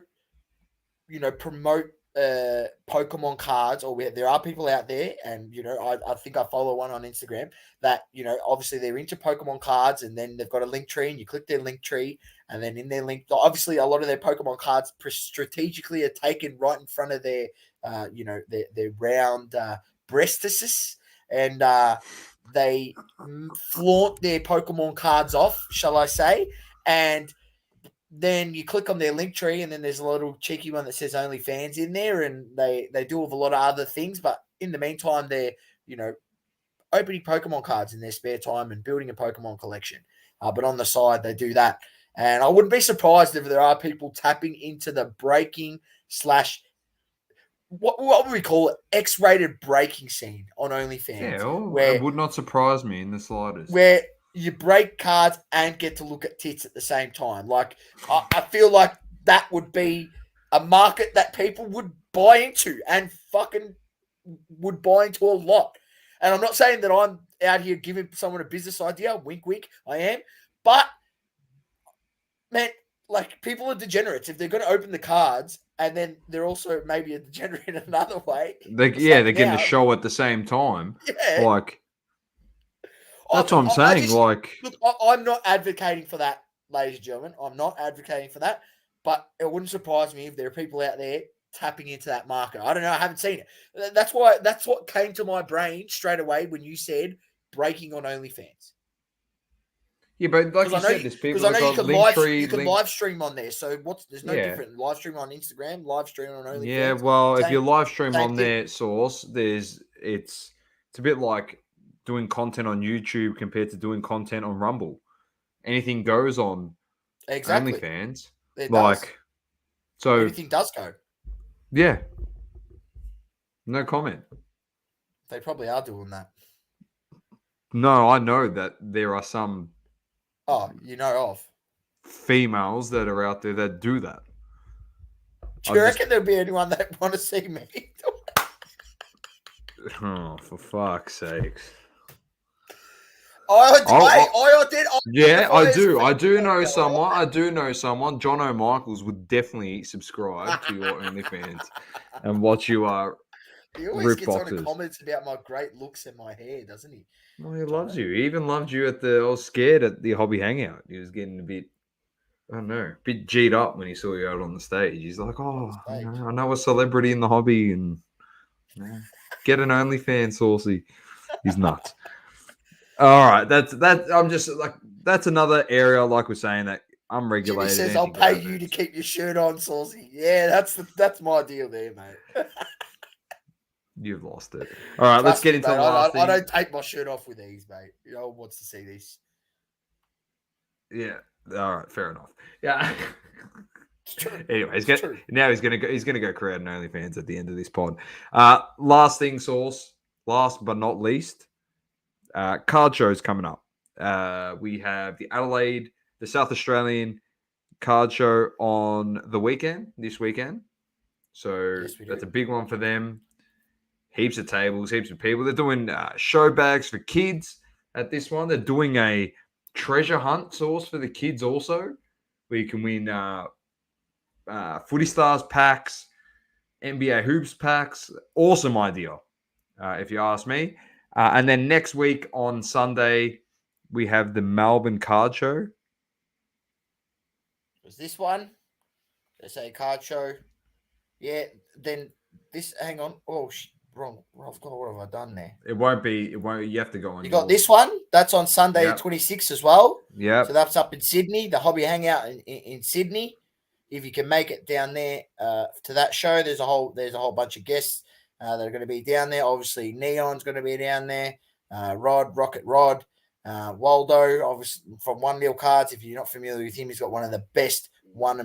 Pokemon cards, or there are people out there, and I think I follow one on Instagram that obviously they're into Pokemon cards, and then they've got a link tree, and you click their link tree, and then in their link, obviously a lot of their Pokemon cards strategically are taken right in front of their their round breastises, and they flaunt their Pokemon cards off, shall I say, and then you click on their link tree, and then there's a little cheeky one that says OnlyFans in there, and they do have a lot of other things, but in the meantime, they're opening Pokemon cards in their spare time and building a Pokemon collection. But on the side, they do that, and I wouldn't be surprised if there are people tapping into the breaking / what would we call it? X-rated breaking scene on OnlyFans. Yeah, it would not surprise me in the slightest. Where you break cards and get to look at tits at the same time. Like, I feel like that would be a market that people would buy into and fucking would buy into a lot. And I'm not saying that I'm out here giving someone a business idea. Wink, wink, I am. But man, like people are degenerates. If they're going to open the cards and then they're also maybe a degenerate in another way. They're getting a show at the same time. Yeah. Like, that's what I'm saying. Look, I'm not advocating for that, ladies and gentlemen. I'm not advocating for that. But it wouldn't surprise me if there are people out there tapping into that market. I don't know. I haven't seen it. That's what came to my brain straight away when you said breaking on OnlyFans. Yeah, but like you said, there's people that got you can live stream on there. So there's no different. Live stream on Instagram, live stream on OnlyFans. Yeah, well, if you live stream on their source, it's a bit like doing content on YouTube compared to doing content on Rumble. Anything goes on OnlyFans. So everything does go. Yeah. No comment. They probably are doing that. No, I know that there are some. Oh, you know of females that are out there that do that. Do you reckon there'll be anyone that want to see me? Oh, for fuck's sakes. I did. Yeah, I do. I do know someone. John O'Michaels would definitely subscribe to your OnlyFans and watch you He always gets on the comments about my great looks and my hair, doesn't he? Well, he loves you. He even loved you I was scared at the hobby hangout. He was getting a bit, I don't know, a bit G'd up when he saw you out on the stage. He's like, I know a celebrity in the hobby and get an OnlyFans, Saucy. He's nuts. All right, that's I'm just like that's another area, like we're saying, that unregulated. Jimmy says, "I'll pay you to keep your shirt on, Saucy." Yeah, that's my deal there, mate. You've lost it. All right, let's get into the last thing. I don't take my shirt off with ease, mate. You know, wants to see this. Yeah. All right. Fair enough. Yeah. Anyway, he's gonna go create an OnlyFans at the end of this pod. Last thing, Sauce. Last but not least, card shows coming up. We have the South Australian card show on this weekend. So that's a big one for them. Heaps of tables, heaps of people. They're doing show bags for kids at this one. They're doing a treasure hunt Sauce for the kids also, where you can win Footy Stars packs, NBA Hoops packs. Awesome idea, if you ask me. And then next week on Sunday, we have the Melbourne Card Show. Was this one? They say card show. Yeah, then this, hang on. Oh, wrong. What have I done there? It won't. You have to go on. You got this one. That's on Sunday, 26th as well. Yeah. So that's up in Sydney, the Hobby Hangout in Sydney. If you can make it down there to that show, there's a whole bunch of guests that are going to be down there. Obviously, Neon's going to be down there. Rocket Rod, Waldo, obviously from 1 Mil Cards. If you're not familiar with him, he's got one of the best one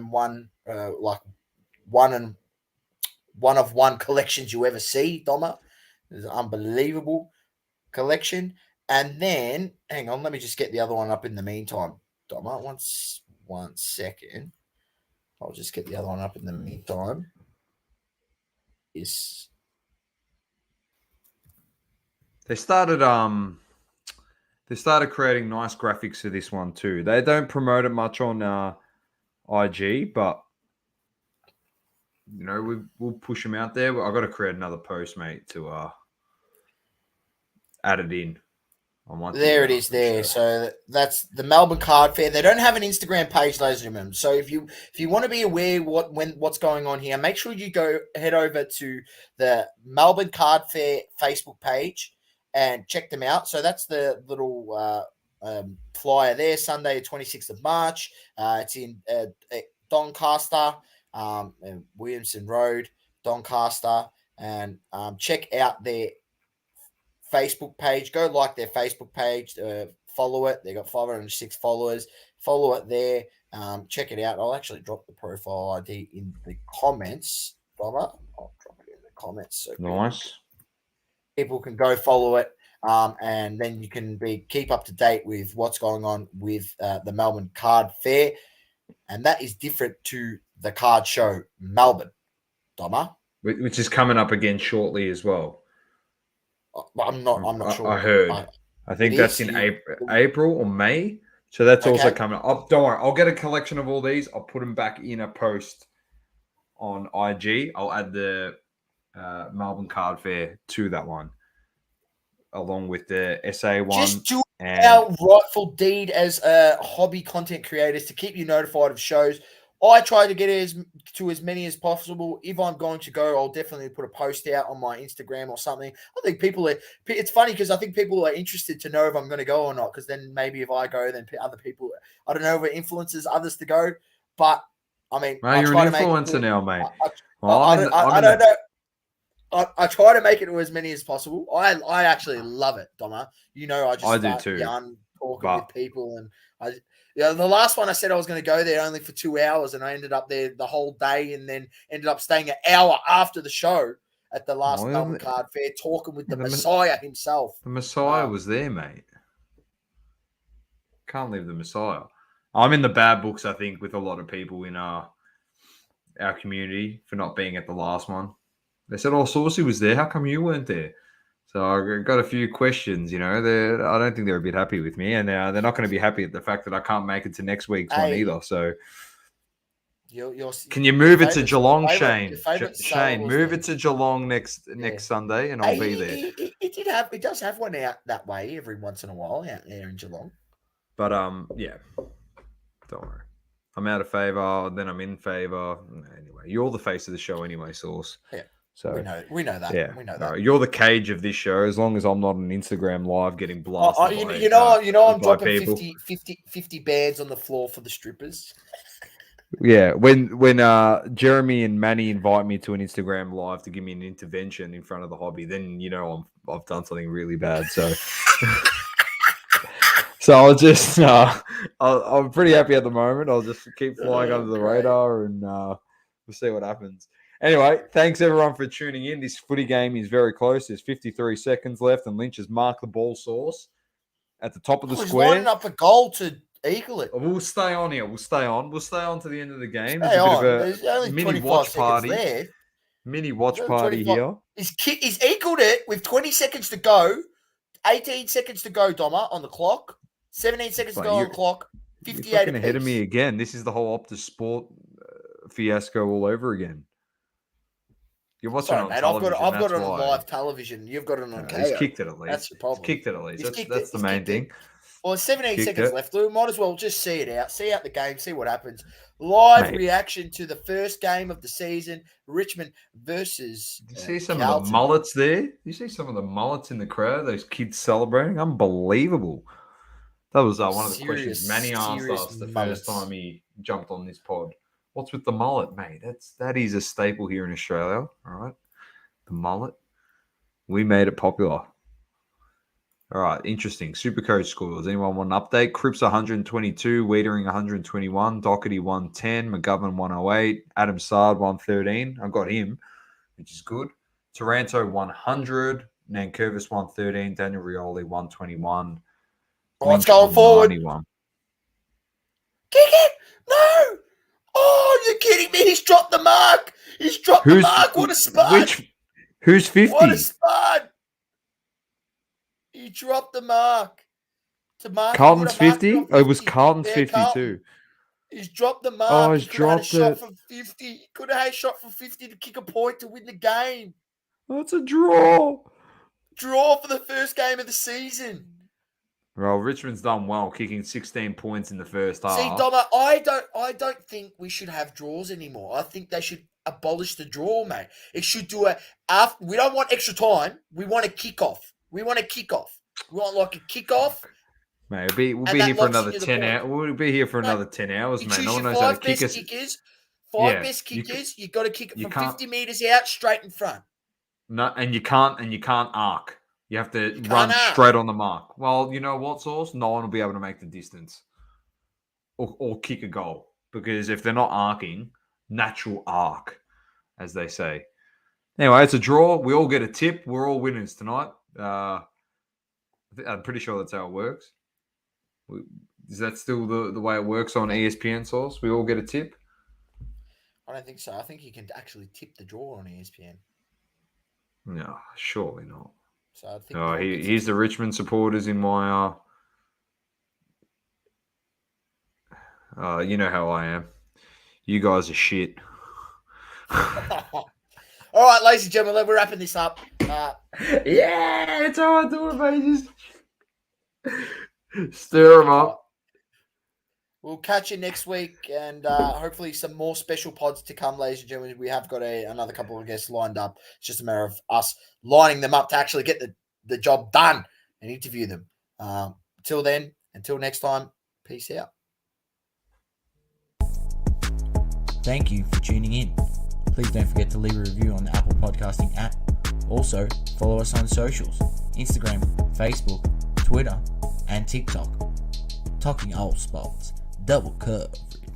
of one collections you ever see, Doma. It's an unbelievable collection. And then, hang on, let me just get the other one up in the meantime. Doma, one second. I'll just get the other one up in the meantime. They started creating nice graphics for this one too. They don't promote it much on IG, but we'll push them out there. I've got to create another post, mate, to add it in. There it is there. So that's the Melbourne Card Fair. They don't have an Instagram page, ladies and gentlemen. So if you want to be aware what's going on here, make sure you head over to the Melbourne Card Fair Facebook page and check them out. So that's the little flyer there, Sunday, 26th of March. It's in Doncaster, Williamson Road, Doncaster, and check out their Facebook page. Go like their Facebook page, follow it. They got 506 followers. Follow it there. Check it out. I'll actually drop the profile ID in the comments. I'll drop it in the comments. So nice. People can go follow it, and then you can keep up to date with what's going on with the Melbourne Card Fair, and that is different to the Card Show Melbourne, Doma, which is coming up again shortly as well. I'm not sure. I heard. I think that's in April or May. So that's also Okay. coming up. Don't worry. I'll get a collection of all these. I'll put them back in a post on IG. I'll add the Melbourne Card Fair to that one, along with the SA one. Just do and our rightful deed as hobby content creators to keep you notified of shows. I try to get as many as possible. If I'm going to go, I'll definitely put a post out on my Instagram or something. I think people are. It's funny because I think people are interested to know if I'm going to go or not. Because then maybe if I go, then other people. I don't know if it influences others to go, but I mean, well, I you're try an to make influencer now, mate. I don't know. I try to make it to as many as possible. I actually love it, Donna. You know, I just I do start too, talking with people, and the last one I said I was going to go there only for 2 hours, and I ended up there the whole day, and then ended up staying an hour after the show at the last Melbourne Card Fair, talking with the Messiah himself. The Messiah was there, mate. Can't leave the Messiah. I'm in the bad books, I think, with a lot of people in our community for not being at the last one. They said, "Oh, Saucy was there. How come you weren't there?" So I got a few questions. I don't think they're a bit happy with me, and they're not going to be happy at the fact that I can't make it to next week's one either. So, can you move it to Geelong, Shane? Shane, move it to Geelong next Sunday, and I'll be there. It does have one out that way every once in a while out there in Geelong. But yeah, don't worry. I'm out of favour, then I'm in favour. Anyway, you're the face of the show anyway, Sauce. Yeah. So we know that. Yeah, we know that. Right. You're the cage of this show. As long as I'm not on Instagram live getting blasted. I'm dropping 50 bands on the floor for the strippers. Yeah, when Jeremy and Manny invite me to an Instagram live to give me an intervention in front of the hobby, then I've done something really bad. So. So I'll just, I'm pretty happy at the moment. I'll just keep flying under the radar, and we'll see what happens. Anyway, thanks everyone for tuning in. This footy game is very close. There's 53 seconds left, and Lynch has marked the ball source at the top of the square. He's lining up a goal to equal it. We'll stay on here. We'll stay on to the end of the game. There's only mini watch party there. Mini watch party here. He's equaled it with 20 seconds to go. 18 seconds to go, Doma, on the clock. 17 seconds to go on the clock. 58 You're ahead of me again. This is the whole Optus Sport fiasco all over again. You're watching it on television. I've got it on live television. You've got it on KO. He's kicked it at least. That's the problem. He's kicked it at least. That's the main thing. Well, 17 seconds left. We might as well just see it out. See out the game. See what happens. Live reaction to the first game of the season. Richmond versus you see some of the mullets there? You see some of the mullets in the crowd? Those kids celebrating? Unbelievable. That was one of the questions Manny asked us the first time he jumped on this pod. What's with the mullet, mate? That is a staple here in Australia, all right? The mullet. We made it popular. All right, interesting. Supercoach scores. Anyone want an update? Cripps 122, Wiedering 121, Doherty 110, McGovern 108, Adam Sard 113. I got him, which is good. Taranto 100, Nankervis 113, Daniel Rioli 121. Let's go forward. 91. Kick it! No! Oh, you're kidding me. He's dropped the mark. The mark. What a spud. Who's 50? What a spud. He dropped the mark. Carlton's 50? Oh, it was Carlton's 52. He's dropped the mark. Oh, he's dropped it. Shot from 50. He could have had a shot from 50 to kick a point to win the game. That's a draw. Draw for the first game of the season. Well, Richmond's done well, kicking 16 points in the first half. See, Doma, I don't think we should have draws anymore. I think they should abolish the draw, mate. It should do we don't want extra time. We want a kickoff. We want like a kickoff. Mate, we'll be here for another 10 hours. We'll be here for another 10 hours, mate. No one knows how to kick us. Five best kickers. You got to kick it from 50 meters out, straight in front. No, and you can't arc. You have to run straight on the mark. Well, you know what, Sauce? No one will be able to make the distance or kick a goal because if they're not arcing, natural arc, as they say. Anyway, it's a draw. We all get a tip. We're all winners tonight. I'm pretty sure that's how it works. Is that still the way it works on ESPN, Sauce? We all get a tip? I don't think so. I think you can actually tip the draw on ESPN. No, surely not. So I think here's the Richmond supporters in my You know how I am. You guys are shit. All right, ladies and gentlemen, we're wrapping this up. Yeah, it's how I do it, mate. Just stir them up. We'll catch you next week, and hopefully some more special pods to come, ladies and gentlemen. We have got another couple of guests lined up. It's just a matter of us lining them up to actually get the job done and interview them. Until then, until next time, peace out. Thank you for tuning in. Please don't forget to leave a review on the Apple Podcasting app. Also, follow us on socials, Instagram, Facebook, Twitter, and TikTok. Talking all sports, double coverage.